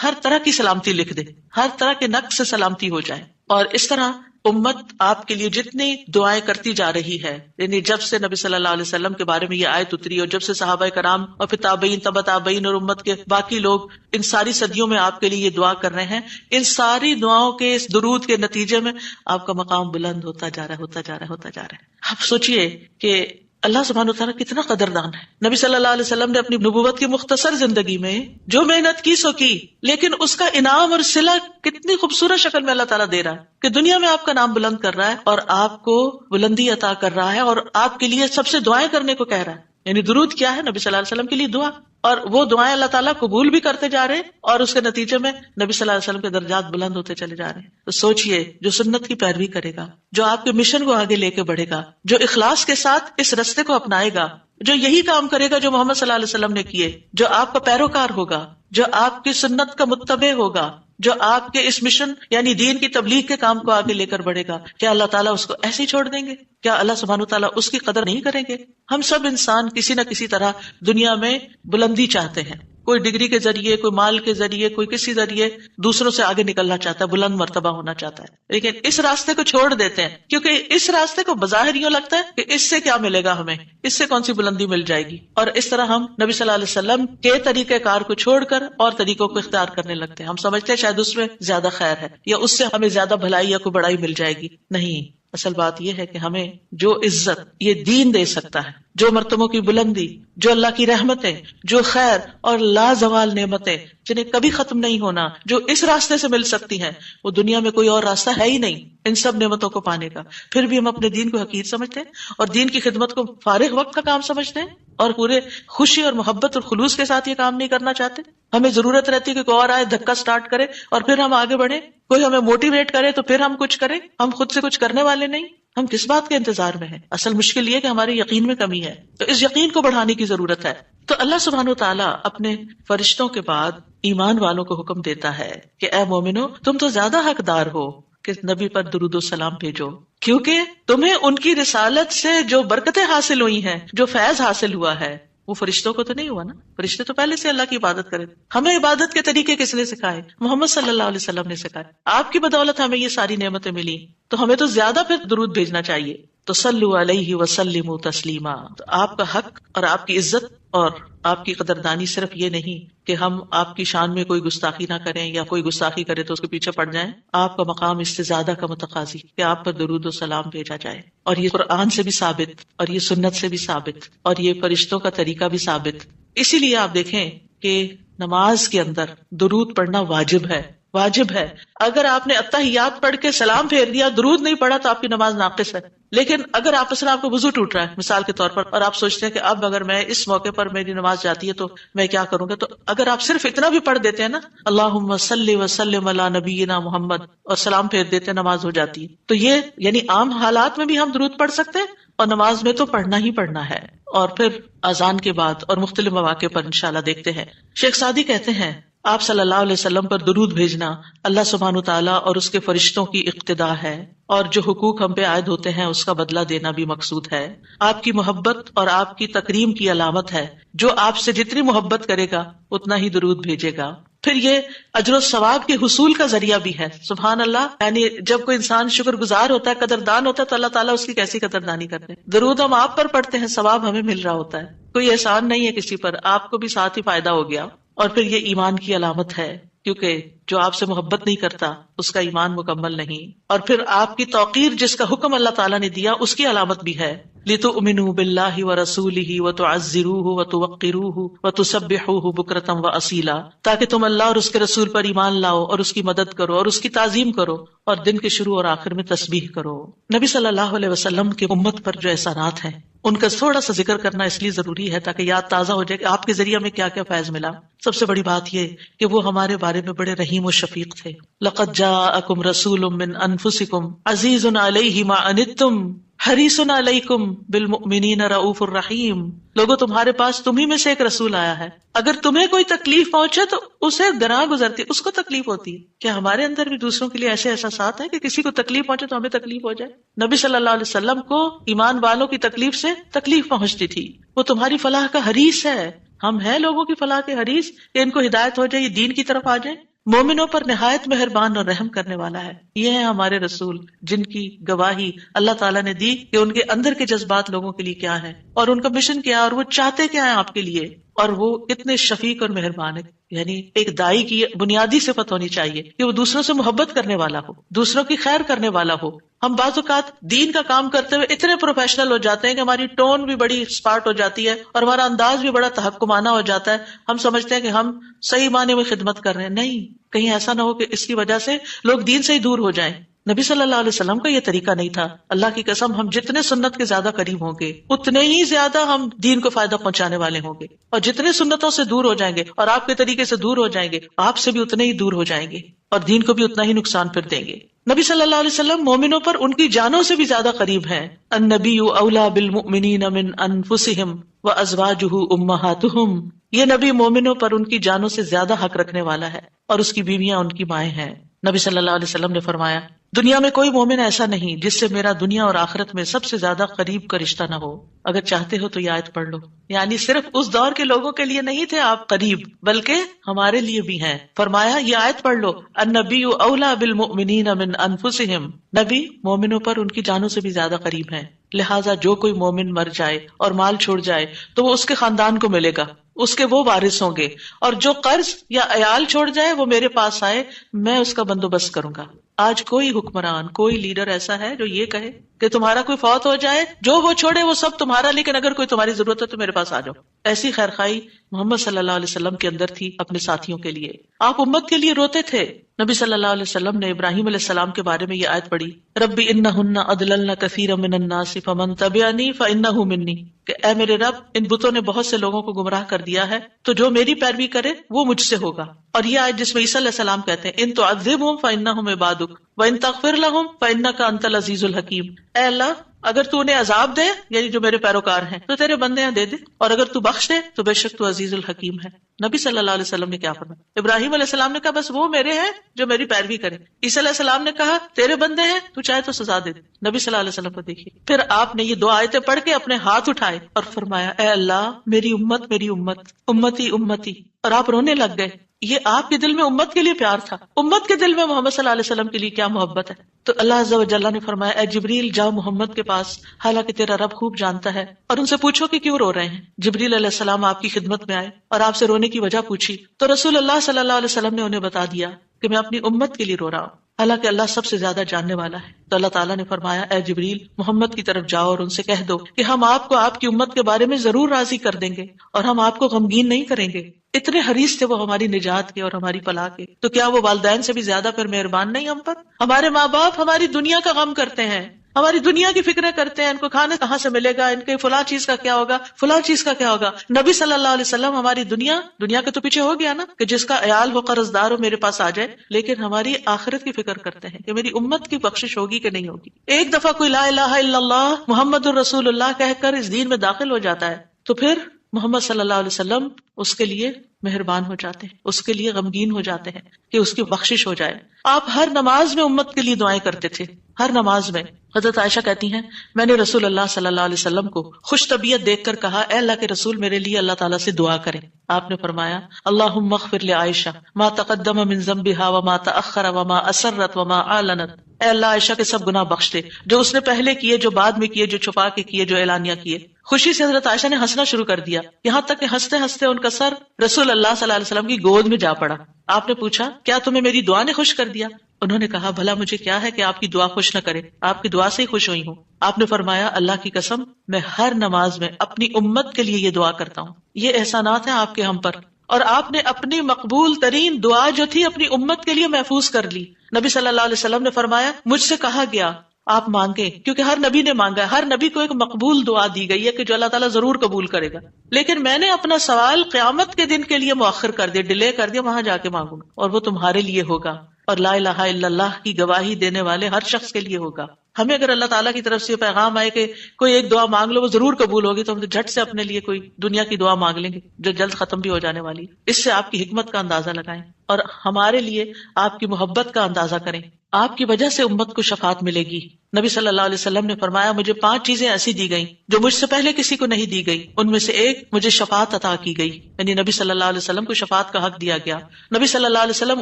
ہر طرح کی سلامتی لکھ دے، ہر طرح کے نقص سے سلامتی ہو جائے. اور اس طرح امت آپ کے لیے جتنی دعائیں کرتی جا رہی ہے، یعنی جب سے نبی صلی اللہ علیہ وسلم کے بارے میں یہ آیت اتری اور جب سے صحابہ کرام اور پھر تابعین، تبع تابعین اور امت کے باقی لوگ ان ساری صدیوں میں آپ کے لیے یہ دعا کر رہے ہیں، ان ساری دعاؤں کے اس درود کے نتیجے میں آپ کا مقام بلند ہوتا جا رہا ہے، ہوتا جا رہا ہے، ہوتا جا رہا ہے. آپ سوچئے کہ اللہ سبحانہ وتعالیٰ کتنا قدردان ہے. نبی صلی اللہ علیہ وسلم نے اپنی نبوت کی مختصر زندگی میں جو محنت کی سو کی، لیکن اس کا انعام اور صلہ کتنی خوبصورت شکل میں اللہ تعالیٰ دے رہا ہے کہ دنیا میں آپ کا نام بلند کر رہا ہے اور آپ کو بلندی عطا کر رہا ہے اور آپ کے لیے سب سے دعائیں کرنے کو کہہ رہا ہے. یعنی درود کیا ہے؟ نبی صلی اللہ علیہ وسلم کے لیے دعا، اور وہ دعائیں اللہ تعالیٰ قبول بھی کرتے جا رہے ہیں اور اس کے نتیجے میں نبی صلی اللہ علیہ وسلم کے درجات بلند ہوتے چلے جا رہے ہیں. تو سوچئے، جو سنت کی پیروی کرے گا، جو آپ کے مشن کو آگے لے کے بڑھے گا، جو اخلاص کے ساتھ اس رستے کو اپنائے گا، جو یہی کام کرے گا جو محمد صلی اللہ علیہ وسلم نے کیے، جو آپ کا پیروکار ہوگا، جو آپ کی سنت کا متبع ہوگا، جو آپ کے اس مشن یعنی دین کی تبلیغ کے کام کو آگے لے کر بڑھے گا، کیا اللہ تعالیٰ اس کو ایسے ہی چھوڑ دیں گے؟ کیا اللہ سبحانہ وتعالیٰ اس کی قدر نہیں کریں گے؟ ہم سب انسان کسی نہ کسی طرح دنیا میں بلندی چاہتے ہیں، کوئی ڈگری کے ذریعے، کوئی مال کے ذریعے، کوئی کسی ذریعے دوسروں سے آگے نکلنا چاہتا ہے، بلند مرتبہ ہونا چاہتا ہے، لیکن اس راستے کو چھوڑ دیتے ہیں کیونکہ اس راستے کو بظاہر یوں لگتا ہے کہ اس سے کیا ملے گا، ہمیں اس سے کون سی بلندی مل جائے گی، اور اس طرح ہم نبی صلی اللہ علیہ وسلم کے طریقہ کار کو چھوڑ کر اور طریقوں کو اختیار کرنے لگتے ہیں. ہم سمجھتے ہیں شاید اس میں زیادہ خیر ہے یا اس سے ہمیں زیادہ بھلائی یا کوئی بڑائی مل جائے گی. نہیں، اصل بات یہ ہے کہ ہمیں جو عزت یہ دین دے سکتا ہے، جو مرتبوں کی بلندی، جو اللہ کی رحمتیں، جو خیر اور لازوال نعمتیں جنہیں کبھی ختم نہیں ہونا، جو اس راستے سے مل سکتی ہیں، وہ دنیا میں کوئی اور راستہ ہے ہی نہیں ان سب نعمتوں کو پانے کا. پھر بھی ہم اپنے دین کو حقیر سمجھتے ہیں اور دین کی خدمت کو فارغ وقت کا کام سمجھتے ہیں اور پورے خوشی اور محبت اور خلوص کے ساتھ یہ کام نہیں کرنا چاہتے. ہمیں ضرورت رہتی ہے کہ کوئی اور آئے، دھکا سٹارٹ کرے اور پھر ہم آگے بڑھیں، کوئی ہمیں موٹیویٹ کرے تو پھر ہم کچھ کریں. ہم خود سے کچھ کرنے والے نہیں. ہم کس بات کے انتظار میں ہیں؟ اصل مشکل یہ کہ ہمارے یقین میں کمی ہے، تو اس یقین کو بڑھانے کی ضرورت ہے. تو اللہ سبحانہ وتعالیٰ اپنے فرشتوں کے بعد ایمان والوں کو حکم دیتا ہے کہ اے مومنو، تم تو زیادہ حقدار ہو کہ نبی پر درود و سلام بھیجو، کیونکہ تمہیں ان کی رسالت سے جو برکتیں حاصل ہوئی ہیں، جو فیض حاصل ہوا ہے، وہ فرشتوں کو تو نہیں ہوا نا. فرشتے تو پہلے سے اللہ کی عبادت کرے. ہمیں عبادت کے طریقے کس نے سکھائے؟ محمد صلی اللہ علیہ وسلم نے سکھائے. آپ کی بدولت ہمیں یہ ساری نعمتیں ملی، تو ہمیں تو زیادہ پھر درود بھیجنا چاہیے. تو صلو علیہ وسلموا تسلیما. تو آپ کا حق اور آپ کی عزت اور آپ کی قدردانی صرف یہ نہیں کہ ہم آپ کی شان میں کوئی گستاخی نہ کریں یا کوئی گستاخی کرے تو اس کے پیچھے پڑ جائیں. آپ کا مقام اس سے زیادہ کا متقاضی کہ آپ پر درود و سلام بھیجا جائے، اور یہ قرآن سے بھی ثابت اور یہ سنت سے بھی ثابت اور یہ فرشتوں کا طریقہ بھی ثابت. اسی لیے آپ دیکھیں کہ نماز کے اندر درود پڑھنا واجب ہے، واجب ہے. اگر آپ نے اتحیات پڑھ کے سلام پھیر دیا، درود نہیں پڑھا، تو آپ کی نماز ناقص ہے. لیکن اگر آپس میں آپ کو وضو ٹوٹ رہا ہے مثال کے طور پر، اور آپ سوچتے ہیں کہ اب اگر میں اس موقع پر میری نماز جاتی ہے تو میں کیا کروں گا، تو اگر آپ صرف اتنا بھی پڑھ دیتے ہیں نا، اللہم صلی وسلم علی نبینا محمد، اور سلام پھیر دیتے ہیں، نماز ہو جاتی ہے. تو یہ یعنی عام حالات میں بھی ہم درود پڑھ سکتے ہیں اور نماز میں تو پڑھنا ہی پڑھنا ہے. اور پھر اذان کے بعد اور مختلف مواقع پر انشاءاللہ دیکھتے ہیں. شیخ سعدی کہتے ہیں آپ صلی اللہ علیہ وسلم پر درود بھیجنا اللہ سبحانہ تعالیٰ اور اس کے فرشتوں کی اقتدا ہے، اور جو حقوق ہم پہ عائد ہوتے ہیں اس کا بدلہ دینا بھی مقصود ہے. آپ کی محبت اور آپ کی تکریم کی علامت ہے. جو آپ سے جتنی محبت کرے گا اتنا ہی درود بھیجے گا. پھر یہ اجر و ثواب کے حصول کا ذریعہ بھی ہے. سبحان اللہ، یعنی جب کوئی انسان شکر گزار ہوتا ہے، قدردان ہوتا ہے، تو اللہ تعالیٰ اس کی کیسی قدردانی کرتے ہیں. درود ہم آپ پر پڑھتے ہیں، ثواب ہمیں مل رہا ہوتا ہے. کوئی احسان نہیں ہے کسی پر، آپ کو بھی ساتھ ہی فائدہ ہو گیا. اور پھر یہ ایمان کی علامت ہے، کیونکہ جو آپ سے محبت نہیں کرتا اس کا ایمان مکمل نہیں. اور پھر آپ کی توقیر جس کا حکم اللہ تعالیٰ نے دیا اس کی علامت بھی ہے. لِتُؤْمِنُوا بِاللَّهِ وَرَسُولِهِ وَتُعَزِّرُوهُ وَتُوَقِّرُوهُ وَتُسَبِّحُوهُ بُكْرَةً وَأَصِيلًا، تاکہ تم اللہ اور اس کے رسول پر ایمان لاؤ اور اس کی مدد کرو اور اس کی تعظیم کرو اور دن کے شروع اور آخر میں تسبیح کرو. نبی صلی اللہ علیہ وسلم کے امت پر جو احسانات ہیں ان کا تھوڑا سا ذکر کرنا اس لیے ضروری ہے تاکہ یاد تازہ ہو جائے کہ آپ کے ذریعے میں کیا کیا فیض ملا. سب سے بڑی بات یہ کہ وہ ہمارے بارے میں بڑے رحیم و شفیق تھے. لَقَدْ جَاءَكُمْ رَسُولٌ مِّنْ أَنفُسِكُمْ عَزِيزٌ عَلَيْهِ مَا عَنِتُّمْ حریص علیکم بالمؤمنین رؤوف الرحیم، لوگوں تمہارے پاس تمہیں میں سے ایک رسول آیا ہے، اگر تمہیں کوئی تکلیف پہنچے تو اسے گناہ گزرتی، اس کو تکلیف ہوتی ہے. کیا ہمارے اندر بھی دوسروں کے لیے ایسے احساسات ہیں کہ کسی کو تکلیف پہنچے تو ہمیں تکلیف ہو جائے؟ نبی صلی اللہ علیہ وسلم کو ایمان والوں کی تکلیف سے تکلیف پہنچتی تھی. وہ تمہاری فلاح کا حریص ہے. ہم ہیں لوگوں کی فلاح کے حریص کہ ان کو ہدایت ہو جائے، یہ دین کی طرف آ جائے. مومنوں پر نہایت مہربان اور رحم کرنے والا ہے. یہ ہیں ہمارے رسول جن کی گواہی اللہ تعالیٰ نے دی کہ ان کے اندر کے جذبات لوگوں کے لیے کیا ہے اور ان کا مشن کیا ہے اور وہ چاہتے کیا ہے آپ کے لیے، اور وہ اتنے شفیق اور مہربان ہے. یعنی ایک دائی کی بنیادی صفت ہونی چاہیے کہ وہ دوسروں سے محبت کرنے والا ہو، دوسروں کی خیر کرنے والا ہو. ہم بعض اوقات دین کا کام کرتے ہوئے اتنے پروفیشنل ہو جاتے ہیں کہ ہماری ٹون بھی بڑی اسپارٹ ہو جاتی ہے اور ہمارا انداز بھی بڑا تحکمانہ ہو جاتا ہے. ہم سمجھتے ہیں کہ ہم صحیح معنی میں خدمت کر رہے ہیں. نہیں، کہیں ایسا نہ ہو کہ اس کی وجہ سے لوگ دین سے ہی دور ہو جائیں. نبی صلی اللہ علیہ وسلم کا یہ طریقہ نہیں تھا. اللہ کی قسم، ہم جتنے سنت کے زیادہ قریب ہوں گے اتنے ہی زیادہ ہم دین کو فائدہ پہنچانے والے ہوں گے، اور جتنے سنتوں سے دور ہو جائیں گے اور آپ کے طریقے سے دور ہو جائیں گے، آپ سے بھی اتنے ہی دور ہو جائیں گے اور دین کو بھی اتنا ہی نقصان پھر دیں گے. نبی صلی اللہ علیہ وسلم مومنوں پر ان کی جانوں سے بھی زیادہ قریب ہیں. النبی اولی بالمؤمنین من انفسہم وازواجہ امہاتہم، یہ نبی مومنوں پر ان کی جانوں سے زیادہ حق رکھنے والا ہے اور اس کی بیویاں ان کی مائیں ہیں. نبی صلی اللہ علیہ وسلم نے فرمایا، دنیا میں کوئی مومن ایسا نہیں جس سے میرا دنیا اور آخرت میں سب سے زیادہ قریب کا رشتہ نہ ہو. اگر چاہتے ہو تو یہ آیت پڑھ لو. یعنی صرف اس دور کے لوگوں کے لیے نہیں تھے آپ قریب، بلکہ ہمارے لیے بھی ہیں. فرمایا یہ آیت پڑھ لو، النبی اولی بالمؤمنین من انفسہم، نبی مومنوں پر ان کی جانوں سے بھی زیادہ قریب ہیں. لہٰذا جو کوئی مومن مر جائے اور مال چھوڑ جائے تو وہ اس کے خاندان کو ملے گا، اس کے وہ وارث ہوں گے، اور جو قرض یا عیال چھوڑ جائے وہ میرے پاس آئے، میں اس کا بندوبست کروں گا. آج کوئی حکمران، کوئی لیڈر ایسا ہے جو یہ کہے کہ تمہارا کوئی فوت ہو جائے، جو وہ چھوڑے وہ سب تمہارا، لیکن اگر کوئی تمہاری ضرورت ہے تو میرے پاس آ جاؤ؟ ایسی خیرخواہی محمد صلی اللہ علیہ وسلم کے اندر تھی اپنے ساتھیوں کے لیے. آپ امت کے لیے روتے تھے. نبی صلی اللہ علیہ وسلم نے ابراہیم علیہ السلام کے بارے میں یہ آیت پڑھی، رب انہن اضللن کثیرا من الناس فمن تبعنی فانہ منی، کہ اے میرے رب ان بتوں نے بہت سے لوگوں کو گمراہ کر دیا ہے، تو جو میری پیروی کرے وہ مجھ سے ہوگا. اور یہ آیت جس میں عیسیٰ علیہ السلام کہتے ہیں ان تعذبہم فانہم عبادک وان تغفر لہم فانک انت العزیز الحکیم، اے اللہ اگر تو انہیں عذاب دے، یعنی جو میرے پیروکار ہیں، تو تیرے بندے ہیں دے دے، اور اگر تو بخش دے تو بے شک تو عزیز الحکیم ہے. نبی صلی اللہ علیہ وسلم نے کیا فرمایا؟ ابراہیم علیہ السلام نے کہا بس وہ میرے ہیں جو میری پیروی کرے. عیسیٰ علیہ السلام نے کہا تیرے بندے ہیں، تو چاہے تو سزا دے دے. نبی صلی اللہ علیہ وسلم کو دیکھیے، پھر آپ نے یہ دو آیتیں پڑھ کے اپنے ہاتھ اٹھائے اور فرمایا اے اللہ میری امت میری امت، امتی امتی، اور آپ رونے لگ گئے. یہ آپ کے دل میں امت کے لیے پیار تھا. امت کے دل میں محمد صلی اللہ علیہ وسلم کے لیے کیا محبت ہے. تو اللہ عز و جل نے فرمایا اے جبریل جاؤ محمد کے پاس، حالانکہ تیرا رب خوب جانتا ہے، اور ان سے پوچھو کہ کیوں رو رہے ہیں. جبریل علیہ السلام آپ کی خدمت میں آئے اور آپ سے رونے کی وجہ پوچھی، تو رسول اللہ صلی اللہ علیہ وسلم نے انہیں بتا دیا کہ میں اپنی امت کے لیے رو رہا ہوں، حالانکہ اللہ سب سے زیادہ جاننے والا ہے. تو اللہ تعالیٰ نے فرمایا اے جبریل محمد کی طرف جاؤ اور ان سے کہہ دو کہ ہم آپ کو آپ کی امت کے بارے میں ضرور راضی کر دیں گے اور ہم آپ کو غمگین نہیں کریں گے. اتنے حریص تھے وہ ہماری نجات کے اور ہماری فلاح کے. تو کیا وہ والدین سے بھی زیادہ پھر مہربان نہیں ہم پر؟ ہمارے ماں باپ ہماری دنیا کا غم کرتے ہیں، ہماری دنیا کی فکریں کرتے ہیں، ان کو کھانا کہاں سے ملے گا، ان کے فلاں چیز کا کیا ہوگا، فلاں چیز کا کیا ہوگا. نبی صلی اللہ علیہ وسلم ہماری دنیا کے تو پیچھے ہو گیا نا کہ جس کا عیال ہو قرض دار ہو میرے پاس آ جائے، لیکن ہماری آخرت کی فکر کرتے ہیں کہ میری امت کی بخشش ہوگی کہ نہیں ہوگی. ایک دفعہ کوئی لا الہ الا اللہ محمد الرسول اللہ کہہ کر اس دین میں داخل ہو جاتا ہے تو پھر محمد صلی اللہ علیہ وسلم اس کے لیے مہربان ہو جاتے ہیں، اس کے لیے غمگین ہو جاتے ہیں کہ اس کی بخشش ہو جائے. آپ ہر نماز میں امت کے لیے دعائیں کرتے تھے، ہر نماز میں. حضرت عائشہ کہتی ہیں میں نے رسول اللہ صلی اللہ علیہ وسلم کو خوش طبیعت دیکھ کر کہا اے اللہ کے رسول میرے لیے اللہ تعالیٰ سے دعا کریں. آپ نے فرمایا اللہم اغفر لعائشہ ما تقدم من ذنبها وما تأخر وما اسرت وما اعلنت، اے اللہ عائشہ کے سب گناہ بخش دے، جو اس نے پہلے کیے، جو بعد میں کیے، جو چھپا کے کیے، جو اعلانیہ کیے. خوشی سے حضرت عائشہ نے ہنسنا شروع کر دیا، یہاں تک کہ ہنستے ہنستے ان کا سر رسول اللہ صلی اللہ علیہ وسلم کی گود میں جا پڑا. آپ نے پوچھا کیا تمہیں میری دعا نے خوش کر دیا؟ انہوں نے کہا بھلا مجھے کیا ہے کہ آپ کی دعا خوش نہ کرے، آپ کی دعا سے ہی خوش ہوئی ہوں. آپ نے فرمایا اللہ کی قسم میں ہر نماز میں اپنی امت کے لیے یہ دعا کرتا ہوں. یہ احسانات ہیں آپ کے ہم پر، اور آپ نے اپنی مقبول ترین دعا جو تھی اپنی امت کے لیے محفوظ کر لی. نبی صلی اللہ علیہ وسلم نے فرمایا مجھ سے کہا گیا آپ مانگیں، کیونکہ ہر نبی نے مانگا ہے، ہر نبی کو ایک مقبول دعا دی گئی ہے کہ جو اللہ تعالیٰ ضرور قبول کرے گا، لیکن میں نے اپنا سوال قیامت کے دن کے لیے مؤخر کر دیا، ڈیلے کر دیا، وہاں جا کے مانگوں گا، اور وہ تمہارے لیے ہوگا، اور لا الہ الا اللہ کی گواہی دینے والے ہر شخص کے لیے ہوگا. ہمیں اگر اللہ تعالیٰ کی طرف سے یہ پیغام آئے کہ کوئی ایک دعا مانگ لو وہ ضرور قبول ہوگی، تو ہم جھٹ سے اپنے لیے کوئی دنیا کی دعا مانگ لیں گے جو جلد ختم بھی ہو جانے والی ہے۔ اس سے آپ کی حکمت کا اندازہ لگائیں اور ہمارے لیے آپ کی محبت کا اندازہ کریں۔ آپ کی وجہ سے امت کو شفاعت ملے گی۔ نبی صلی اللہ علیہ وسلم نے فرمایا مجھے 5 چیزیں ایسی دی گئیں جو مجھ سے پہلے کسی کو نہیں دی گئی، ان میں سے ایک مجھے شفاعت عطا کی گئی، یعنی نبی صلی اللہ علیہ وسلم کو شفاعت کا حق دیا گیا۔ نبی صلی اللہ علیہ وسلم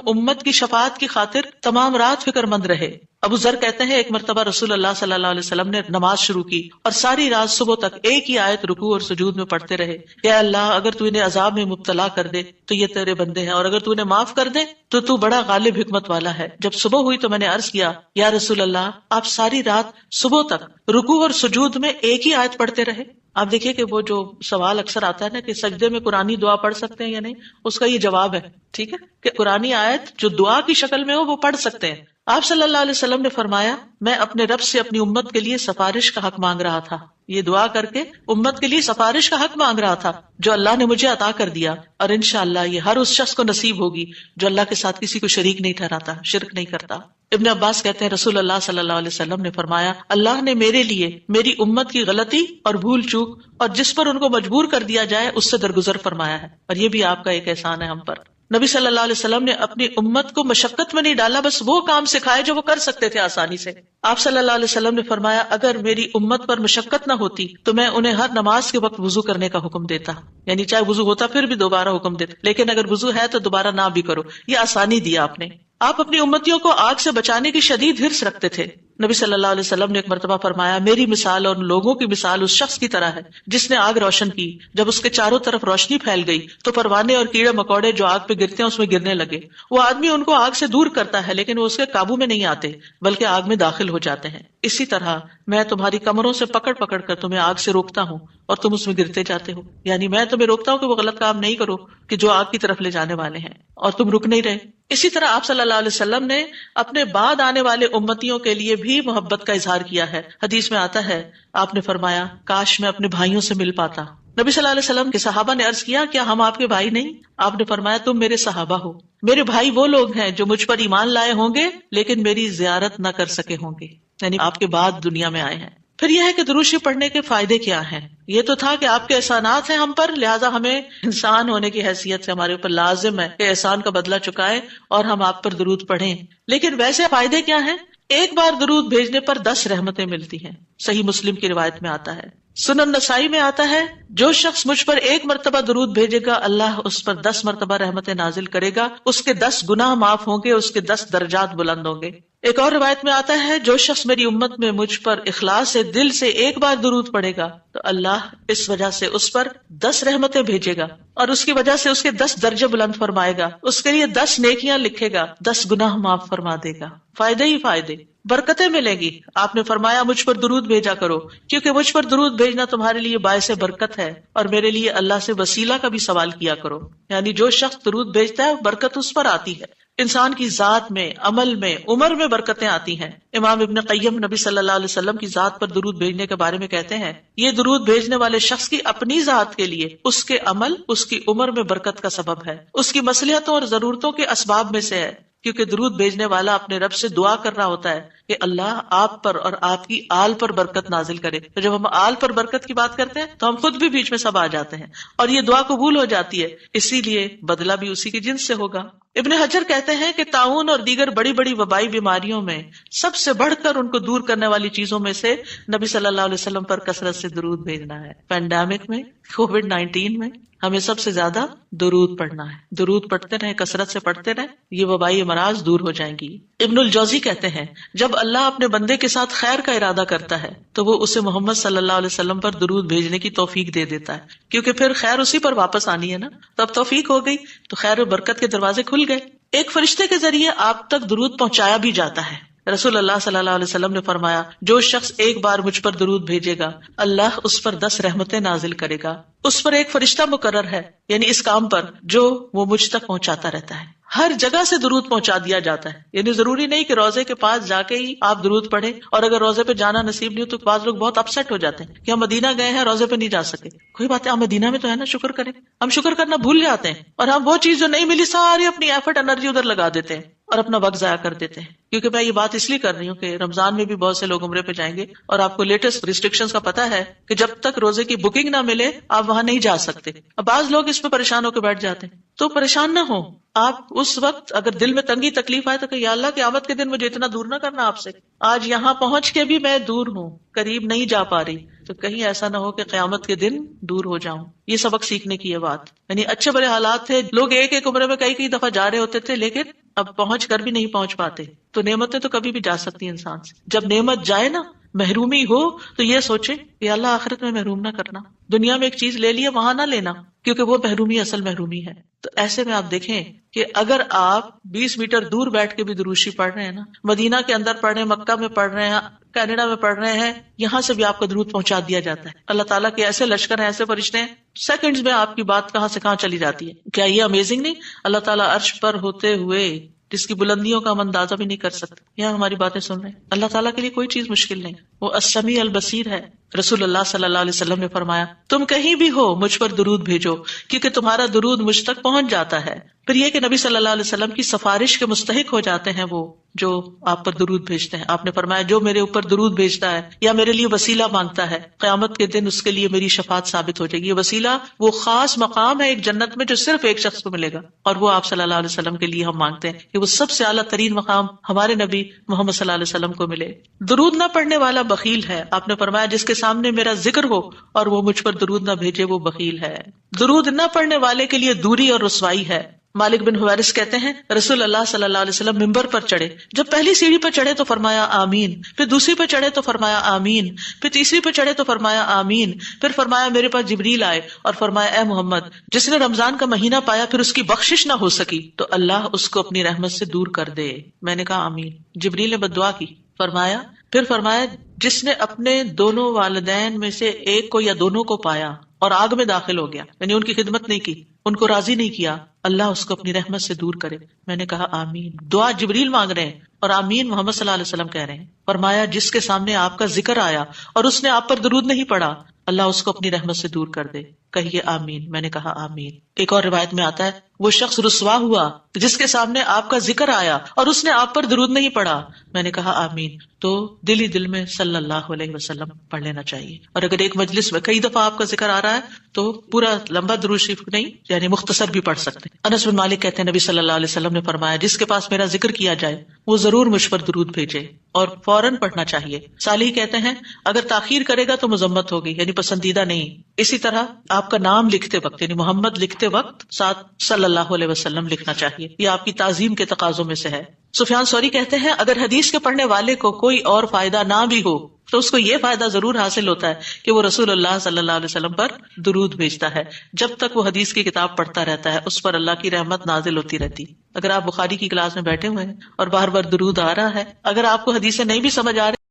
امت کی شفاعت کی خاطر تمام رات فکر مند رہے۔ ابو ذر کہتے ہیں ایک مرتبہ رسول اللہ صلی اللہ علیہ وسلم نے نماز شروع کی اور ساری رات صبح تک ایک ہی آیت رکوع اور سجود میں پڑھتے رہے، یا اللہ اگر تو انہیں عذاب میں مبتلا کر دے تو یہ تیرے بندے ہیں، اور اگر تو انہیں معاف کر دے تو تو بڑا غالب حکمت والا ہے۔ جب صبح ہوئی تو میں نے عرض کیا یا رسول اللہ آپ ساری رات صبح تک رکوع اور سجود میں ایک ہی آیت پڑھتے رہے؟ آپ دیکھیے کہ وہ جو سوال اکثر آتا ہے نا کہ سجدے میں قرآنی دعا پڑھ سکتے ہیں یا نہیں، اس کا یہ جواب ہے، ٹھیک ہے، کہ قرآنی آیت جو دعا کی شکل میں ہو وہ پڑھ سکتے ہیں۔ آپ صلی اللہ علیہ وسلم نے فرمایا میں اپنے رب سے اپنی امت کے لیے سفارش کا حق مانگ رہا تھا، یہ دعا کر کے امت کے لیے سفارش کا حق مانگ رہا تھا جو اللہ نے مجھے عطا کر دیا، اور انشاءاللہ یہ ہر اس شخص کو نصیب ہوگی جو اللہ کے ساتھ کسی کو شریک نہیں ٹھہراتا، شرک نہیں کرتا۔ ابن عباس کہتے ہیں رسول اللہ صلی اللہ علیہ وسلم نے فرمایا اللہ نے میرے لیے میری امت کی غلطی اور بھول چوک اور جس پر ان کو مجبور کر دیا جائے اس سے درگزر فرمایا ہے، اور یہ بھی آپ کا ایک احسان ہے ہم پر۔ نبی صلی اللہ علیہ وسلم نے اپنی امت کو مشقت میں نہیں ڈالا، بس وہ کام سکھائے جو وہ کر سکتے تھے آسانی سے۔ آپ صلی اللہ علیہ وسلم نے فرمایا اگر میری امت پر مشقت نہ ہوتی تو میں انہیں ہر نماز کے وقت وضو کرنے کا حکم دیتا، یعنی چاہے وضو ہوتا پھر بھی دوبارہ حکم دیتا، لیکن اگر وضو ہے تو دوبارہ نہ بھی کرو، یہ آسانی دیا آپ نے۔ آپ اپنی امتیوں کو آگ سے بچانے کی شدید حرص رکھتے تھے۔ نبی صلی اللہ علیہ وسلم نے ایک مرتبہ فرمایا میری مثال اور لوگوں کی مثال اس شخص کی طرح ہے جس نے آگ روشن کی، جب اس کے چاروں طرف روشنی پھیل گئی تو پروانے اور کیڑے مکوڑے جو آگ پہ گرتے ہیں اس میں گرنے لگے۔ وہ آدمی ان کو آگ سے دور کرتا ہے لیکن وہ اس کے قابو میں نہیں آتے بلکہ آگ میں داخل ہو جاتے ہیں۔ اسی طرح میں تمہاری کمروں سے پکڑ پکڑ کر تمہیں آگ سے روکتا ہوں اور تم اس میں گرتے جاتے ہو، یعنی میں تمہیں روکتا ہوں کہ وہ غلط کام نہیں کرو کہ جو آگ کی طرف لے جانے والے ہیں، اور تم رک نہیں رہے۔ اسی طرح آپ صلی اللہ علیہ وسلم نے اپنے بعد آنے والے امتیوں کے لیے بھی محبت کا اظہار کیا ہے۔ حدیث میں آتا ہے آپ نے فرمایا کاش میں اپنے بھائیوں سے مل پاتا۔ نبی صلی اللہ علیہ وسلم کے صحابہ نے عرض کیا کیا ہم آپ کے بھائی نہیں؟ آپ نے فرمایا تم میرے صحابہ ہو، میرے بھائی وہ لوگ ہیں جو مجھ پر ایمان لائے ہوں گے لیکن میری زیارت نہ کر سکے ہوں گے، یعنی آپ کے بعد دنیا میں آئے ہیں۔ پھر یہ ہے کہ درود شریف پڑھنے کے فائدے کیا ہیں؟ یہ تو تھا کہ آپ کے احسانات ہیں ہم پر، لہٰذا ہمیں انسان ہونے کی حیثیت سے ہمارے اوپر لازم ہے کہ احسان کا بدلہ چکائیں اور ہم آپ پر درود پڑھیں۔ لیکن ویسے فائدے کیا ہیں؟ ایک بار درود بھیجنے پر 10 رحمتیں ملتی ہیں، صحیح مسلم کی روایت میں آتا ہے۔ سنن نسائی میں آتا ہے جو شخص مجھ پر 1 مرتبہ درود بھیجے گا اللہ اس پر 10 مرتبہ رحمتیں نازل کرے گا، اس کے 10 گناہ معاف ہوں گے، اس کے 10 درجات بلند ہوں گے۔ ایک اور روایت میں آتا ہے جو شخص میری امت میں مجھ پر اخلاص سے دل سے 1 بار درود پڑھے گا تو اللہ اس وجہ سے اس پر 10 رحمتیں بھیجے گا اور اس کی وجہ سے اس کے 10 درجے بلند فرمائے گا، اس کے لیے 10 نیکیاں لکھے گا، 10 گناہ معاف فرما دے گا۔ فائدے ہی فائدے، برکتیں ملیں گی۔ آپ نے فرمایا مجھ پر درود بھیجا کرو کیونکہ مجھ پر درود بھیجنا تمہارے لیے باعث برکت ہے، اور میرے لیے اللہ سے وسیلہ کا بھی سوال کیا کرو، یعنی جو شخص درود بھیجتا ہے برکت اس پر آتی ہے، انسان کی ذات میں، عمل میں، عمر میں برکتیں آتی ہیں۔ امام ابن قیم نبی صلی اللہ علیہ وسلم کی ذات پر درود بھیجنے کے بارے میں کہتے ہیں یہ درود بھیجنے والے شخص کی اپنی ذات کے لیے، اس کے عمل، اس کی عمر میں برکت کا سبب ہے، اس کی مصلحتوں اور ضرورتوں کے اسباب میں سے ہے، کیونکہ درود بھیجنے والا اپنے رب سے دعا کر رہا ہوتا ہے کہ اللہ آپ پر اور آپ کی آل پر برکت نازل کرے۔ تو جب ہم آل پر برکت کی بات کرتے ہیں تو ہم خود بھی بیچ میں سب آ جاتے ہیں اور یہ دعا قبول ہو جاتی ہے، اسی لیے بدلہ بھی اسی کی جنس سے ہوگا۔ ابن حجر کہتے ہیں کہ طاعون اور دیگر بڑی بڑی وبائی بیماریوں میں سب سے بڑھ کر ان کو دور کرنے والی چیزوں میں سے نبی صلی اللہ علیہ وسلم پر کثرت سے درود بھیجنا ہے۔ پینڈیمک میں، کووڈ-19 میں ہمیں سب سے زیادہ درود پڑھنا ہے، درود پڑھتے رہیں، کثرت سے پڑھتے رہیں، یہ وبائی امراض دور ہو جائیں گی۔ ابن الجوزی کہتے ہیں جب اللہ اپنے بندے کے ساتھ خیر کا ارادہ کرتا ہے تو وہ اسے محمد صلی اللہ علیہ وسلم پر درود بھیجنے کی توفیق دے دیتا ہے، کیونکہ پھر خیر اسی پر واپس آنی ہے نا، تو اب توفیق ہو گئی تو خیر و برکت کے دروازے کھل گئے۔ ایک فرشتے کے ذریعے آپ تک درود پہنچایا بھی جاتا ہے۔ رسول اللہ صلی اللہ علیہ وسلم نے فرمایا جو شخص 1 بار مجھ پر درود بھیجے گا اللہ اس پر 10 رحمتیں نازل کرے گا، اس پر ایک فرشتہ مقرر ہے، یعنی اس کام پر جو وہ مجھ تک پہنچاتا رہتا ہے۔ ہر جگہ سے درود پہنچا دیا جاتا ہے، یعنی ضروری نہیں کہ روزے کے پاس جا کے ہی آپ درود پڑھیں، اور اگر روزے پہ جانا نصیب نہیں ہو تو بعض لوگ بہت اپسیٹ ہو جاتے ہیں کہ ہم مدینہ گئے ہیں روزے پہ نہیں جا سکے۔ کوئی بات ہے، ہم مدینہ میں تو ہے نا، شکر کریں۔ ہم شکر کرنا بھول جاتے ہیں اور ہم وہ چیز جو نہیں ملی ساری اپنی ایفرٹ انرجی ادھر لگا دیتے ہیں، اور اپنا وقت ضائع کر دیتے ہیں. کیونکہ میں یہ بات اس لیے کر رہی ہوں کہ رمضان میں بھی بہت سے لوگ عمرے پہ جائیں گے اور آپ کو لیٹسٹ ریسٹرکشنز کا پتا ہے کہ جب تک روزے کی بکنگ نہ ملے آپ وہاں نہیں جا سکتے. اب بعض لوگ اس پہ پریشان ہو کے بیٹھ جاتے ہیں. تو پریشان نہ ہو آپ. اس وقت اگر دل میں تنگی تکلیف آئے تو کہ یا اللہ قیامت کے دن مجھے اتنا دور نہ کرنا آپ سے. آج یہاں پہنچ کے بھی میں دور ہوں, قریب نہیں جا پا رہی, تو کہیں ایسا نہ ہو کہ قیامت کے دن دور ہو جاؤں. یہ سبق سیکھنے کی یہ بات. یعنی اچھے بڑے حالات تھے, لوگ ایک ایک عمرے میں کئی کئی دفعہ جا رہے ہوتے تھے, لیکن اب پہنچ کر بھی نہیں پہنچ پاتے. تو نعمتیں تو کبھی بھی جا سکتی ہیں انسان سے. جب نعمت جائے نا, محرومی ہو, تو یہ سوچے کہ اللہ آخرت میں محروم نہ کرنا. دنیا میں ایک چیز لے لی وہاں نہ لینا, کیونکہ وہ محرومی اصل محرومی ہے. تو ایسے میں آپ دیکھیں کہ اگر آپ 20 میٹر دور بیٹھ کے بھی دروشی پڑھ رہے ہیں نا, مدینہ کے اندر پڑھ رہے ہیں, مکہ میں پڑھ رہے ہیں, کینیڈا میں پڑھ رہے ہیں, یہاں سے بھی آپ کا درود پہنچا دیا جاتا ہے. اللہ تعالیٰ کے ایسے لشکر ہیں, ایسے فرشتے ہیں, سیکنڈز میں آپ کی بات کہاں سے کہاں چلی جاتی ہے. کیا یہ امیزنگ نہیں؟ اللہ تعالیٰ عرش پر ہوتے ہوئے جس کی بلندیوں کا ہم اندازہ بھی نہیں کر سکتے, یہاں ہماری باتیں سن رہے ہیں. اللہ تعالیٰ کے لیے کوئی چیز مشکل نہیں, وہ السمیع البصیر ہے. رسول اللہ صلی اللہ علیہ وسلم نے فرمایا, تم کہیں بھی ہو مجھ پر درود بھیجو, کیونکہ تمہارا درود مجھ تک پہنچ جاتا ہے. پھر یہ کہ نبی صلی اللہ علیہ وسلم کی سفارش کے مستحق ہو جاتے ہیں وہ جو آپ پر درود بھیجتے ہیں. آپ نے فرمایا, جو میرے اوپر درود بھیجتا ہے یا میرے لیے وسیلہ مانگتا ہے, قیامت کے دن اس کے لیے میری شفاعت ثابت ہو جائے گی. یہ وسیلہ وہ خاص مقام ہے ایک جنت میں جو صرف ایک شخص کو ملے گا, اور وہ آپ صلی اللہ علیہ وسلم کے لیے ہم مانگتے ہیں کہ وہ سب سے اعلیٰ ترین مقام ہمارے نبی محمد صلی اللہ علیہ وسلم کو ملے. درود نہ پڑھنے والا بخیل ہے. آپ نے فرمایا, جس کے سامنے میرا ذکر ہو اور وہ مجھ پر درود نہ بھیجے وہ بخیل ہے. درود نہ پڑھنے والے کے لیے دوری اور رسوائی ہے. مالک بن حویرث کہتے ہیں, رسول اللہ صلی اللہ علیہ وسلم ممبر پر چڑھے, جب پہلی سیڑھی پر چڑھے تو فرمایا آمین, پھر دوسری پر چڑھے تو فرمایا آمین, پھر تیسری پر چڑھے تو فرمایا آمین, پھر فرمایا میرے پاس جبریل آئے اور فرمایا, اے محمد, جس نے رمضان کا مہینہ پایا پھر اس کی بخشش نہ ہو سکی تو اللہ اس کو اپنی رحمت سے دور کر دے. میں نے کہا آمین. جبریل نے بد دعا کی. پھر فرمایا, جس نے اپنے دونوں والدین میں سے ایک کو یا دونوں کو پایا اور آگ میں داخل ہو گیا, یعنی ان کی خدمت نہیں کی, ان کو راضی نہیں کیا, اللہ اس کو اپنی رحمت سے دور کرے. میں نے کہا آمین. دعا جبریل مانگ رہے ہیں اور آمین محمد صلی اللہ علیہ وسلم کہہ رہے ہیں. فرمایا, جس کے سامنے آپ کا ذکر آیا اور اس نے آپ پر درود نہیں پڑھا, اللہ اس کو اپنی رحمت سے دور کر دے. کہیے آمین. میں نے کہا آمین. ایک اور روایت میں آتا ہے, وہ شخص رسوا ہوا جس کے سامنے آپ کا ذکر آیا اور اس نے آپ پر درود نہیں پڑھا. میں نے کہا آمین. تو دل ہی دل میں صلی اللہ علیہ وسلم پڑھ لینا چاہیے. اور اگر ایک مجلس میں کئی دفعہ آپ کا ذکر آ رہا ہے تو پورا لمبا درود شریف نہیں, یعنی مختصر بھی پڑھ سکتے. انس بن مالک کہتے ہیں, نبی صلی اللہ علیہ وسلم نے فرمایا, جس کے پاس میرا ذکر کیا جائے وہ ضرور مجھ پر درود بھیجے اور فوراً پڑھنا چاہیے. صالح کہتے ہیں, اگر تاخیر کرے گا تو مذمت ہوگی, یعنی پسندیدہ نہیں. اسی طرح آپ کا نام لکھتے وقت, یعنی محمد لکھتے وقت ساتھ صلی اللہ علیہ وسلم لکھنا چاہیے. یہ آپ کی تعظیم کے تقاضوں میں سے ہے. سفیان ثوری کہتے ہیں, اگر حدیث کے پڑھنے والے کو کوئی اور فائدہ نہ بھی ہو تو اس کو یہ فائدہ ضرور حاصل ہوتا ہے کہ وہ رسول اللہ صلی اللہ علیہ وسلم پر درود بھیجتا ہے. جب تک وہ حدیث کی کتاب پڑھتا رہتا ہے اس پر اللہ کی رحمت نازل ہوتی رہتی. اگر آپ بخاری کی کلاس میں بیٹھے ہوئے ہیں اور بار بار درود آ رہا ہے, اگر آپ کو حدیثیں نہیں بھی سمجھ آ رہی